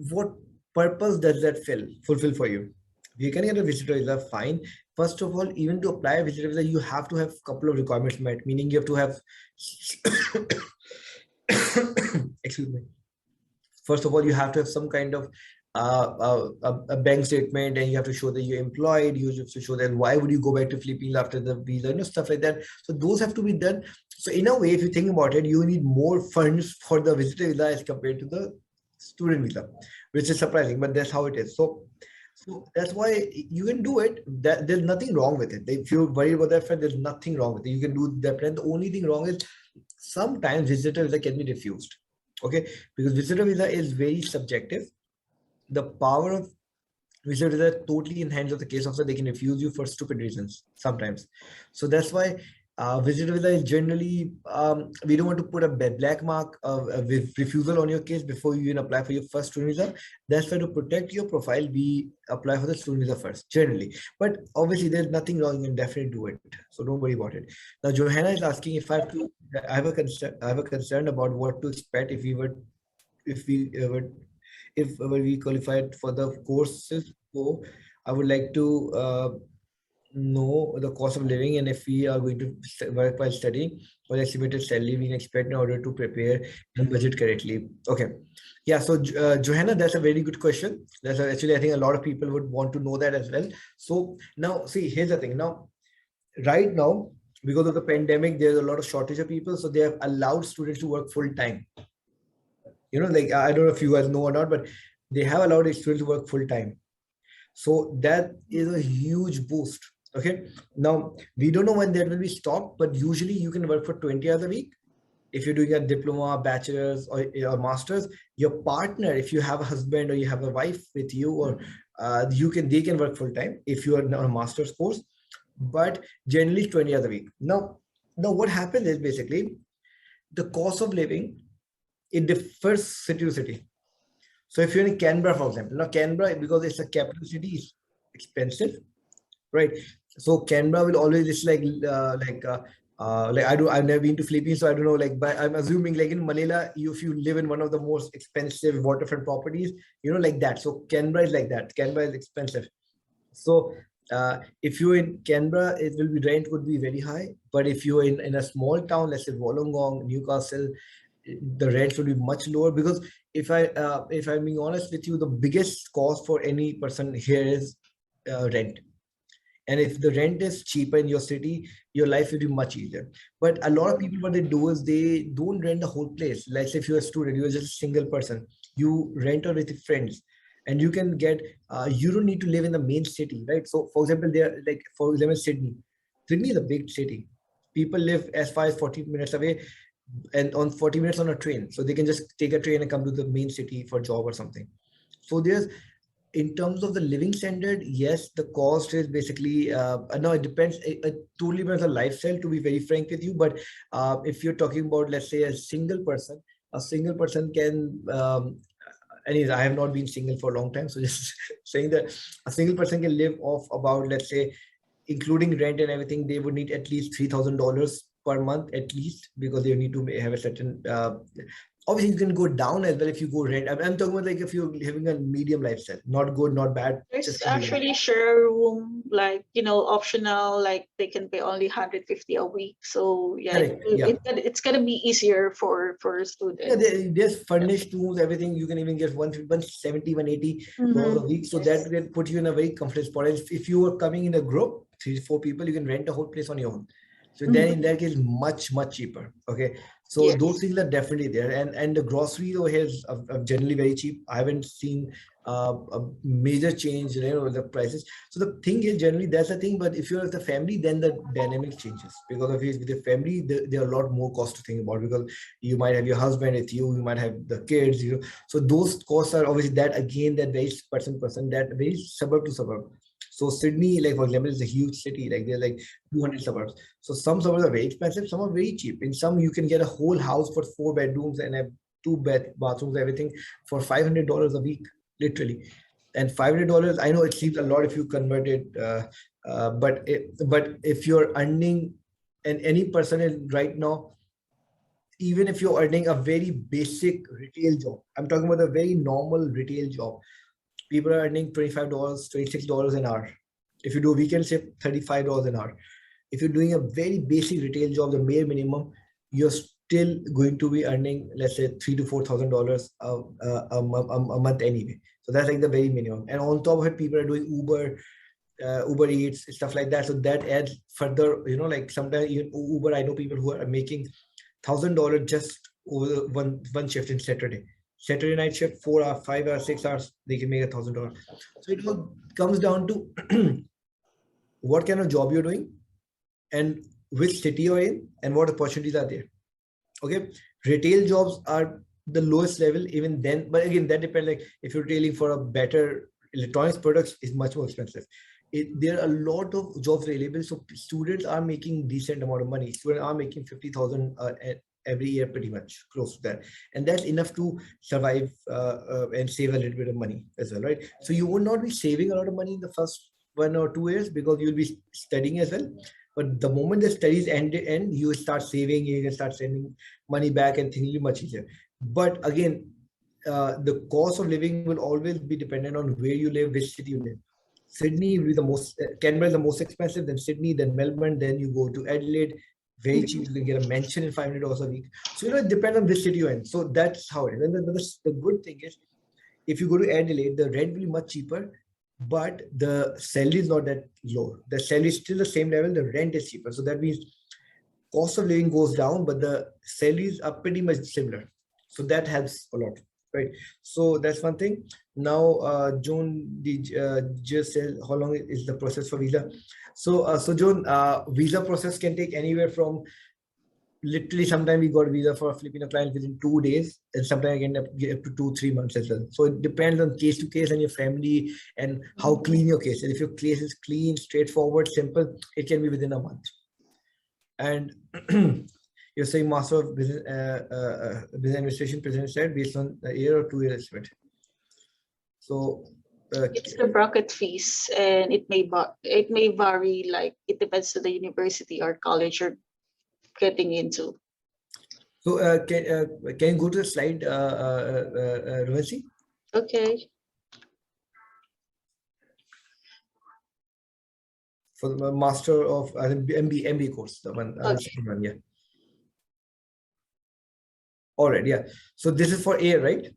what purpose does that fulfill for you? You can get a visitor visa, fine. First of all, even to apply a visitor visa, you have to have a couple of requirements met, meaning you have to have excuse me. First of all, you have to have some kind of a bank statement, and you have to show that you're employed. You have to show that why would you go back to Philippines after the visa, you know, stuff like that. So those have to be done. So in a way, if you think about it, you need more funds for the visitor visa as compared to the student visa, which is surprising, but that's how it is. So that's why you can do it. That there's nothing wrong with it. If you're worried about that, there's nothing wrong with it. You can do that plan. The only thing wrong is sometimes visitor visa can be refused. Okay, because visitor visa is very subjective. The power of visitor visa totally in hands of the case officer. They can refuse you for stupid reasons sometimes. So that's why visitor visa is generally, we don't want to put a black mark of refusal on your case before you even apply for your first student visa. That's why to protect your profile, we apply for the student visa first, generally. But obviously there's nothing wrong, you can definitely do it. So don't worry about it. Now Johanna is asking if I have a concern about what to expect if we qualified for the courses. So I would like to know the cost of living, and if we are going to work while studying, what estimated salary we can expect in order to prepare and budget correctly. Okay. Yeah, so Johanna, that's a very good question. Actually, I think a lot of people would want to know that as well. So now, see, here's the thing. Now, right now, because of the pandemic, there's a lot of shortage of people, so they have allowed students to work full time. Like, I don't know if you guys know or not, but they have allowed students to work full time. So that is a huge boost. Okay. Now, we don't know when that will be stopped, but usually you can work for 20 hours a week. If you're doing a diploma, bachelor's, or a master's, your partner, if you have a husband or you have a wife with you, or they can work full time if you are on a master's course, but generally 20 hours a week. Now what happens is basically the cost of living, it differs city to city. So if you're in Canberra, for example, now Canberra, because it's a capital city, is expensive, right? So Canberra will always, it's like I've never been to Philippines, so I don't know, like, but I'm assuming like in Manila, if you live in one of the most expensive waterfront properties, like that. So Canberra is like that. Canberra is expensive. So if you're in Canberra, it will be, rent would be very high. But if you're in a small town, let's say Wollongong, Newcastle, the rent would be much lower. Because if I'm being honest with you, the biggest cost for any person here is rent. And if the rent is cheaper in your city, your life will be much easier. But a lot of people, what they do is they don't rent the whole place. Like say if you're a student, you're just a single person, you rent out with your friends, and you can get, you don't need to live in the main city, right? So for example, for example, Sydney. Sydney is a big city. People live as far as 40 minutes away, and on 40 minutes on a train. So they can just take a train and come to the main city for job or something. So in terms of the living standard, yes, the cost is basically, no, it depends. It totally depends on lifestyle, to be very frank with you. But if you're talking about, let's say, a single person can, anyways, I have not been single for a long time. So just saying that a single person can live off about, let's say, including rent and everything, they would need at least $3,000 per month at least, because they need to have a certain, obviously you can go down as well if you go rent. I'm talking about like if you're having a medium lifestyle, not good, not bad. There's actually share room, like, optional, like they can pay only 150 a week. So yeah, Correct. Yeah. it's gonna be easier for students. Yeah, there's furnished rooms, everything. You can even get 170, $180 a week. So that will put you in a very comfortable spot. If you are coming in a group, 3-4 people, you can rent a whole place on your own. So then in that case, much cheaper. Okay. So Yes. those things are definitely there. And the groceries over here is generally very cheap. I haven't seen a major change in the prices. So the thing is, generally that's the thing. But if you're with the family, then the dynamic changes, because if you're with the family, there are a lot more costs to think about, because you might have your husband with you, you might have the kids, so those costs are obviously that varies person, that varies suburb to suburb. So Sydney, like for example, is a huge city. Like there's like 200 suburbs. So some suburbs are very expensive, some are very cheap. In some, you can get a whole house for 4 bedrooms and have 2 bathrooms, everything for $500 a week, literally. And $500, I know it seems a lot if you convert it, but if you're earning, and any person right now, even if you're earning a very basic retail job, I'm talking about a very normal retail job, people are earning $25, $26 an hour. If you do a weekend shift, $35 an hour. If you're doing a very basic retail job, the bare minimum, you're still going to be earning, let's say, $3,000 to $4,000 a month anyway. So that's like the very minimum. And on top of it, people are doing Uber Eats, stuff like that. So that adds further, like sometimes even Uber, I know people who are making $1,000 just over one shift in Saturday night shift, 4 hours, 5 hours, 6 hours, they can make $1,000. So it all comes down to what kind of job you're doing and which city you're in and what opportunities are there. Okay, retail jobs are the lowest level even then, but again, that depends. Like if you're retailing for a better electronics products, is much more expensive. There are a lot of jobs available, so students are making decent amount of money. Students are making 50,000 every year, pretty much close to that, and that's enough to survive and save a little bit of money as well, right? So you will not be saving a lot of money in the first 1 or 2 years because you'll be studying as well. But the moment the studies end, you will start saving, you can start sending money back, and things will be much easier. But again, the cost of living will always be dependent on where you live, which city you live. Sydney will be the most, Canberra is the most expensive, then Sydney, then Melbourne, then you go to Adelaide, very cheap, you can get a mansion in $500 a week. So, it depends on which city you're in. So that's how it is. And the good thing is, if you go to Adelaide, the rent will be much cheaper, but the salary is not that low. The salary is still the same level, the rent is cheaper. So that means cost of living goes down, but the salaries are pretty much similar. So that helps a lot, right? So that's one thing. Now, Joan just said, how long is the process for visa? So, Joan, visa process can take anywhere from literally, sometimes we got a visa for a Filipino client within 2 days, and sometimes again up to 2-3 months as well. So it depends on case to case and your family and how clean your case is. If your case is clean, straightforward, simple, it can be within a month. And you're saying Master of Business Administration, President said, based on a year or 2 year estimate. So it's the bracket fees, and it may vary. Like it depends to the university or college you're getting into. So can you go to the slide, Rowency? Okay. For the Master of MBA course, the one, second one, yeah. All right, yeah. So this is for A, right?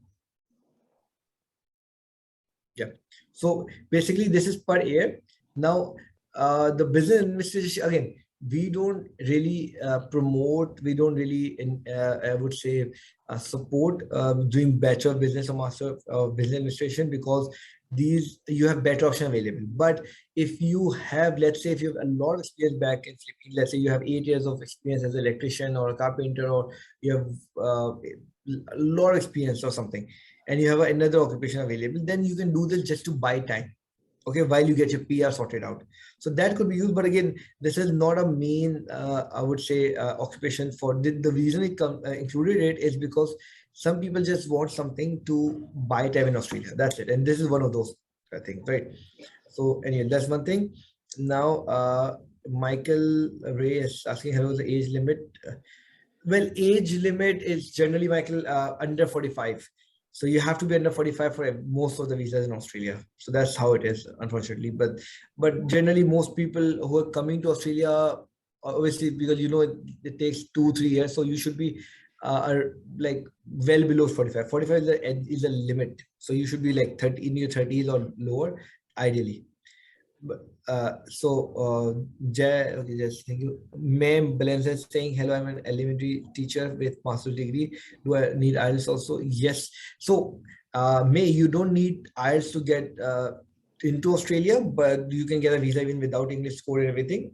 Yeah. So basically, this is per year. Now, the business administration, again, we don't really promote, we don't really, I would say, support doing Bachelor of Business or Master of Business Administration, because these, you have better option available. But if you have, let's say, if you have a lot of experience back in Philippines, let's say you have 8 years of experience as an electrician or a carpenter, or you have a lot of experience or something, and you have another occupation available, then you can do this just to buy time, okay, while you get your PR sorted out. So that could be used. But again, this is not a main, I would say, occupation for the reason it included it is because some people just want something to buy time in Australia. That's it. And this is one of those things, right? So anyway, that's one thing. Now, Michael Ray is asking, hello, the age limit. Well, age limit is generally, Michael, under 45. So you have to be under 45 for most of the visas in Australia. So that's how it is, unfortunately. But generally, most people who are coming to Australia, obviously, because it takes 2-3 years, so you should be like well below 45. 45 is a limit. So you should be like 30 in your 30s or lower, ideally. Jay, okay, just thank you. Ma'am Balance is saying, hello, I'm an elementary teacher with master's degree. Do I need IELTS also? Yes. So May, you don't need IELTS to get into Australia, but you can get a visa even without English score and everything.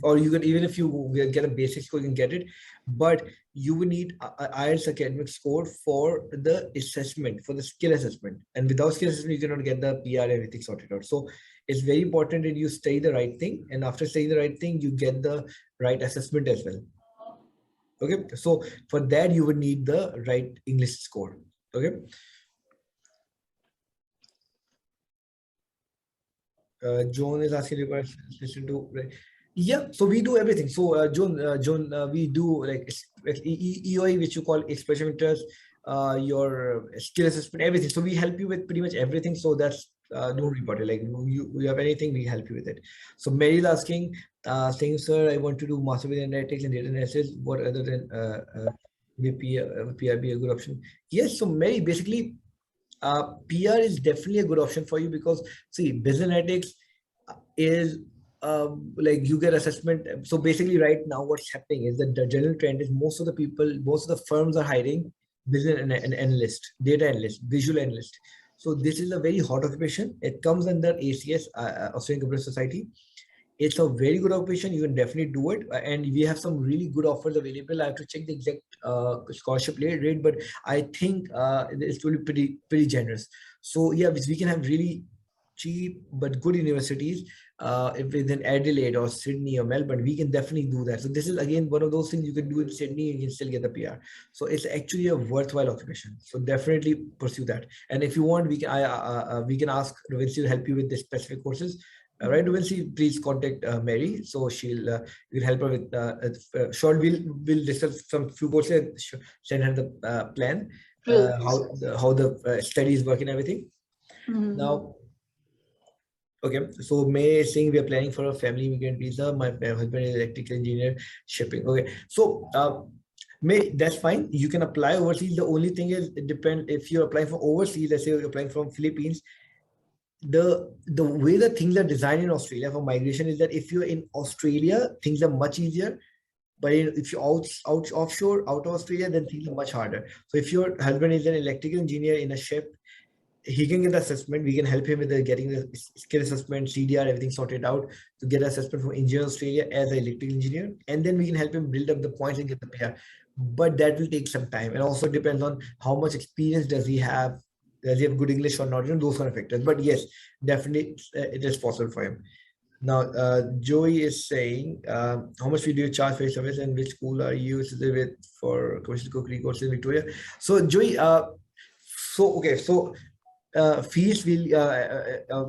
Or you can, even if you get a basic score, you can get it. But you will need IELTS academic score for the assessment, for the skill assessment. And without skill assessment, you cannot get the PR, everything sorted out. So it's very important that you study the right thing, and after studying the right thing, you get the right assessment as well. Okay, so for that you would need the right English score. Okay. Joan is asking you listen to, right? Yeah, so we do everything. So Joan, we do like EOI, which you call expression of interest, your skill assessment, everything. So we help you with pretty much everything. So that's don't worry about it. Like you have anything, we help you with it. So Mary is asking, saying, sir, I want to do master with analytics and data analysis. What other than PRB a good option? Yes. So Mary, basically, PR is definitely a good option for you, because see, business analytics is like you get assessment. So basically right now what's happening is that the general trend is most of the firms are hiring business analyst, data analyst, visual analyst. So this is a very hot occupation. It comes under ACS, Australian Computer Society. It's a very good occupation. You can definitely do it. And we have some really good offers available. I have to check the exact scholarship rate, but I think it's really pretty generous. So yeah, we can have really cheap but good universities if within Adelaide or Sydney or Melbourne. We can definitely do that. So this is again one of those things you can do in Sydney and you can still get the PR. So it's actually a worthwhile occupation. So definitely pursue that. And if you want, we can ask Rowency to help you with the specific courses. Right, Rowency, please contact Mary. So she'll will help her with short. We'll discuss some few courses. Send her the plan, how the studies work and everything. Now, Okay, so May is saying we are planning for a family immigrant visa. My husband is electrical engineer, shipping. Okay, so May, that's fine. You can apply overseas. The only thing is, it depends if you're applying for overseas. Let's say you're applying from Philippines. The way that things are designed in Australia for migration is that if you're in Australia, things are much easier. But if you're offshore, out of Australia, then things are much harder. So if your husband is an electrical engineer in a ship, he can get the assessment. We can help him with getting the skill assessment, CDR, everything sorted out to get an assessment from Engineer Australia as an electrical engineer. And then we can help him build up the points and get the PR. But that will take some time. And also depends on how much experience does he have. Does he have good English or not? Those kind of factors. But yes, definitely it is possible for him. Now, Joey is saying, how much do you charge for your service and which school are you with for commercial cookery courses in Victoria? So Joey, so fees we'll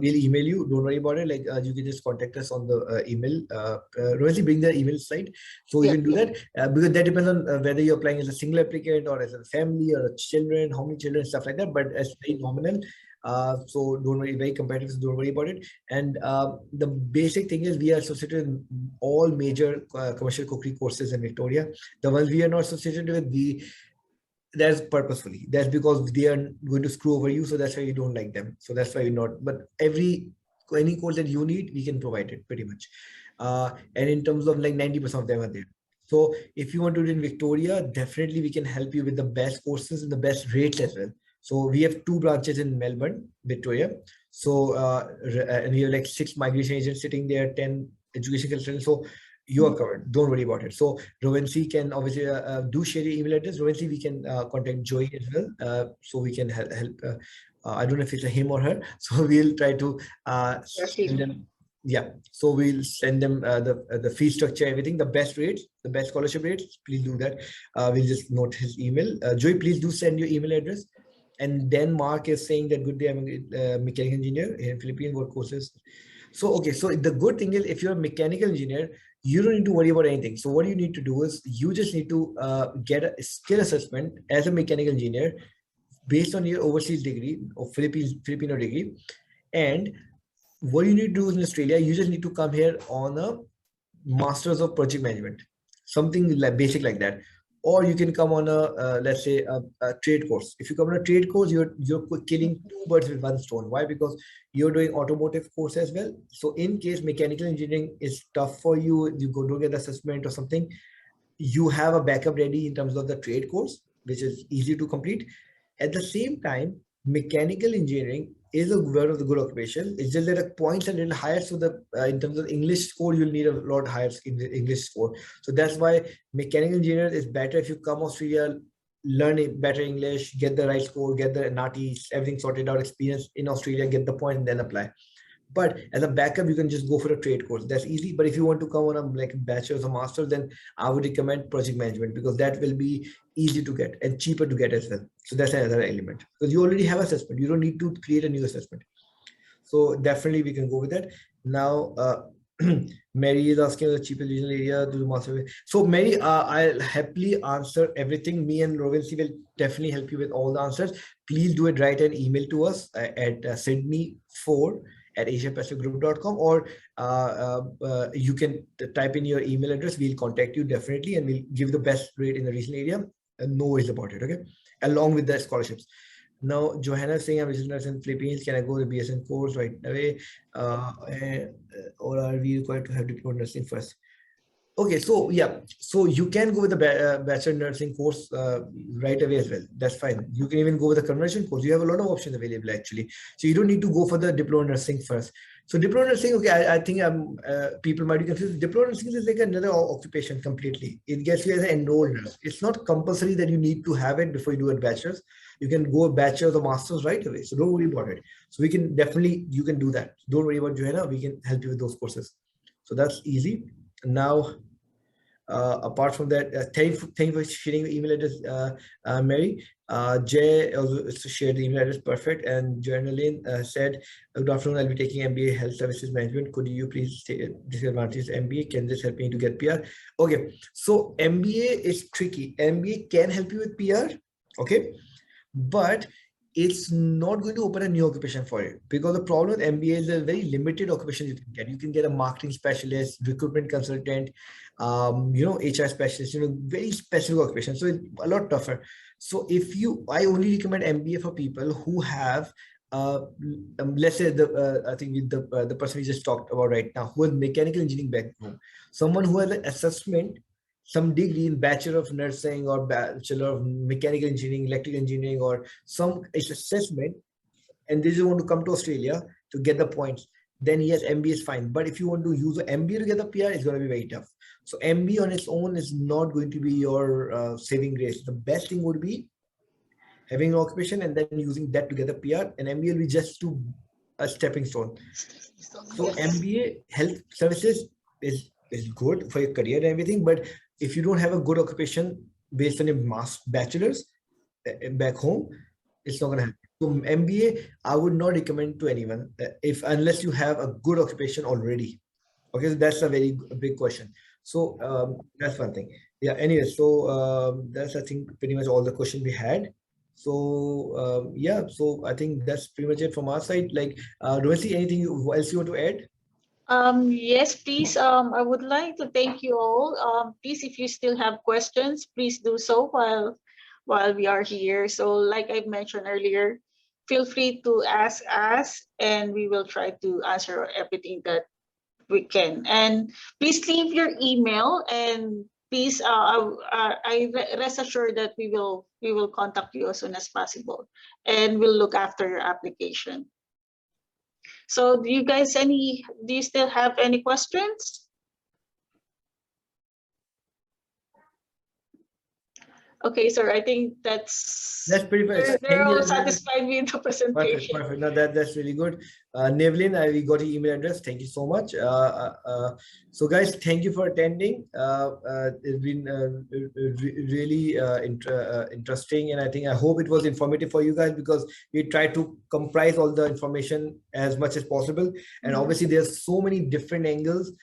email you. Don't worry about it. Like you can just contact us on the email. Rowency, bring the email slide so you can do that because that depends on whether you're applying as a single applicant or as a family or a children, how many children, stuff like that. But as very nominal. So don't worry, very competitive. So don't worry about it. And the basic thing is we are associated with all major commercial cookery courses in Victoria. The ones we are not associated with, that's purposefully. That's because they are going to screw over you. So that's why you don't like them. So that's why you're not. But any course that you need, we can provide it pretty much. And in terms of like 90% of them are there. So if you want to do it in Victoria, definitely we can help you with the best courses and the best rates as well. So we have 2 branches in Melbourne, Victoria. So and we have like 6 migration agents sitting there, 10 education consultants. So you are covered. Don't worry about it. So Rowency can obviously do share your email address. Rowency, we can contact Joey as well. So we can help. I don't know if it's a him or her. So we'll try to send them. Yeah. So we'll send them the fee structure, everything, the best rates, the best scholarship rates. Please do that. We'll just note his email. Joey, please do send your email address. And then Mark is saying that good day, I'm a mechanical engineer in Philippines. What courses? So, okay. So the good thing is if you're a mechanical engineer, you don't need to worry about anything. So what you need to do is you just need to get a skill assessment as a mechanical engineer based on your overseas degree or Filipino degree. And what you need to do in Australia, you just need to come here on a Masters of Project Management, something like basic like that. Or you can come on a let's say a trade course. If you come on a trade course, you're killing 2 birds with 1 stone. Why? Because you're doing automotive course as well. So in case mechanical engineering is tough for you, you go to get assessment or something, you have a backup ready in terms of the trade course, which is easy to complete. At the same time, mechanical engineering is a very good occupation. It's just that the points are a little higher. So the in terms of English score, you'll need a lot higher English score. So that's why mechanical engineer is better if you come Australia, learn better English, get the right score, get the NATIs, everything sorted out, experience in Australia, get the point, and then apply. But as a backup, you can just go for a trade course. That's easy. But if you want to come on a like bachelor's or master's, then I would recommend project management because that will be easy to get and cheaper to get as well. So that's another element because you already have assessment. You don't need to create a new assessment. So definitely we can go with that. Now, Mary is asking the cheapest regional area to the master. So Mary, I'll happily answer everything. Me and Rowency will definitely help you with all the answers. Please do it, write an email to us at sydney4@asiapacificgroup.com or you can type in your email address. We'll contact you definitely and we'll give the best rate in the regional area. No worries about it, okay? Along with the scholarships. Now, Johanna is saying I'm a nurse in Philippines. Can I go to the BSN course right away? Or are we required to have diploma nursing first? Okay, so yeah, so you can go with the bachelor nursing course right away as well. That's fine. You can even go with the conversion course. You have a lot of options available actually. So you don't need to go for the diploma nursing first. So diploma nursing, okay, I think people might be confused. Diploma nursing is like another occupation completely. It gets you as an enrolled nurse. It's not compulsory that you need to have it before you do a bachelor's. You can go a bachelor's or master's right away. So don't worry about it. So we can definitely, you can do that. Don't worry about Johanna. We can help you with those courses. So that's easy. Now, apart from that, thank you for sharing the email address, Mary. Jay also shared the email address, perfect. And Journaline said, good afternoon, I'll be taking MBA Health Services Management. Could you please say disadvantages MBA? Can this help me to get PR? Okay, so MBA is tricky. MBA can help you with PR, okay? But it's not going to open a new occupation for you, because the problem with MBA is a very limited occupation you can get. You can get a marketing specialist, recruitment consultant, HR specialist, very specific occupation. So it's a lot tougher. So I only recommend MBA for people who have, let's say I think with the person we just talked about right now, who has mechanical engineering background, someone who has an assessment, some degree in Bachelor of Nursing or Bachelor of Mechanical Engineering, Electrical Engineering, or some assessment, and they just want to come to Australia to get the points, then yes, MBA is fine. But if you want to use an MBA to get the PR, it's going to be very tough. So MBA on its own is not going to be your saving grace. The best thing would be having an occupation and then using that to get the PR, and MBA will be just a stepping stone. So MBA health services is good for your career and everything, but if you don't have a good occupation based on your bachelor's back home, it's not going to happen. So MBA, I would not recommend to anyone unless you have a good occupation already. Okay, so that's a very big question. So that's one thing. Yeah. Anyway, so that's, I think, pretty much all the questions we had. So yeah, so I think that's pretty much it from our side. Like, Rowency, anything else you want to add? Yes, please. I would like to thank you all. Please, if you still have questions, please do so while we are here. So, like I mentioned earlier, feel free to ask us, and we will try to answer everything that we can. And please leave your email, and please, rest assured that we will contact you as soon as possible, and we'll look after your application. So do you still have any questions? Okay, sir, I think that's pretty much. they're all satisfied with the presentation. Perfect. No, that's really good. Nevlin, we got your email address. Thank you so much. So guys, thank you for attending. It's been really interesting, and I hope it was informative for you guys, because we try to comprise all the information as much as possible. And obviously there's so many different angles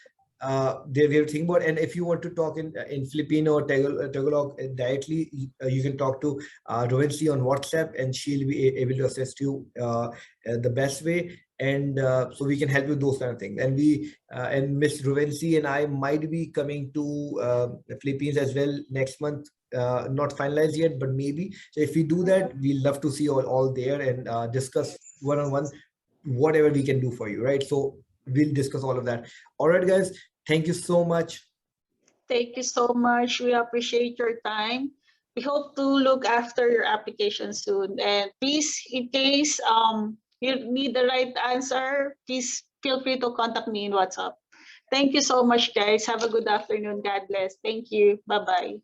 they will think about. And if you want to talk in Filipino or Tagalog directly, you can talk to Rowency on WhatsApp, and she'll be able to assist you the best way. And so we can help you with those kind of things. And and Miss Rowency and I might be coming to the Philippines as well next month. Not finalized yet, but maybe. So if we do that, we'd love to see you all there and discuss one-on-one whatever we can do for you, right? So we'll discuss all of that. All right, guys, thank you so much. Thank you so much. We appreciate your time. We hope to look after your application soon. And please, in case you need the right answer, please feel free to contact me in WhatsApp. Thank you so much, guys. Have a good afternoon. God bless. Thank you. Bye-bye.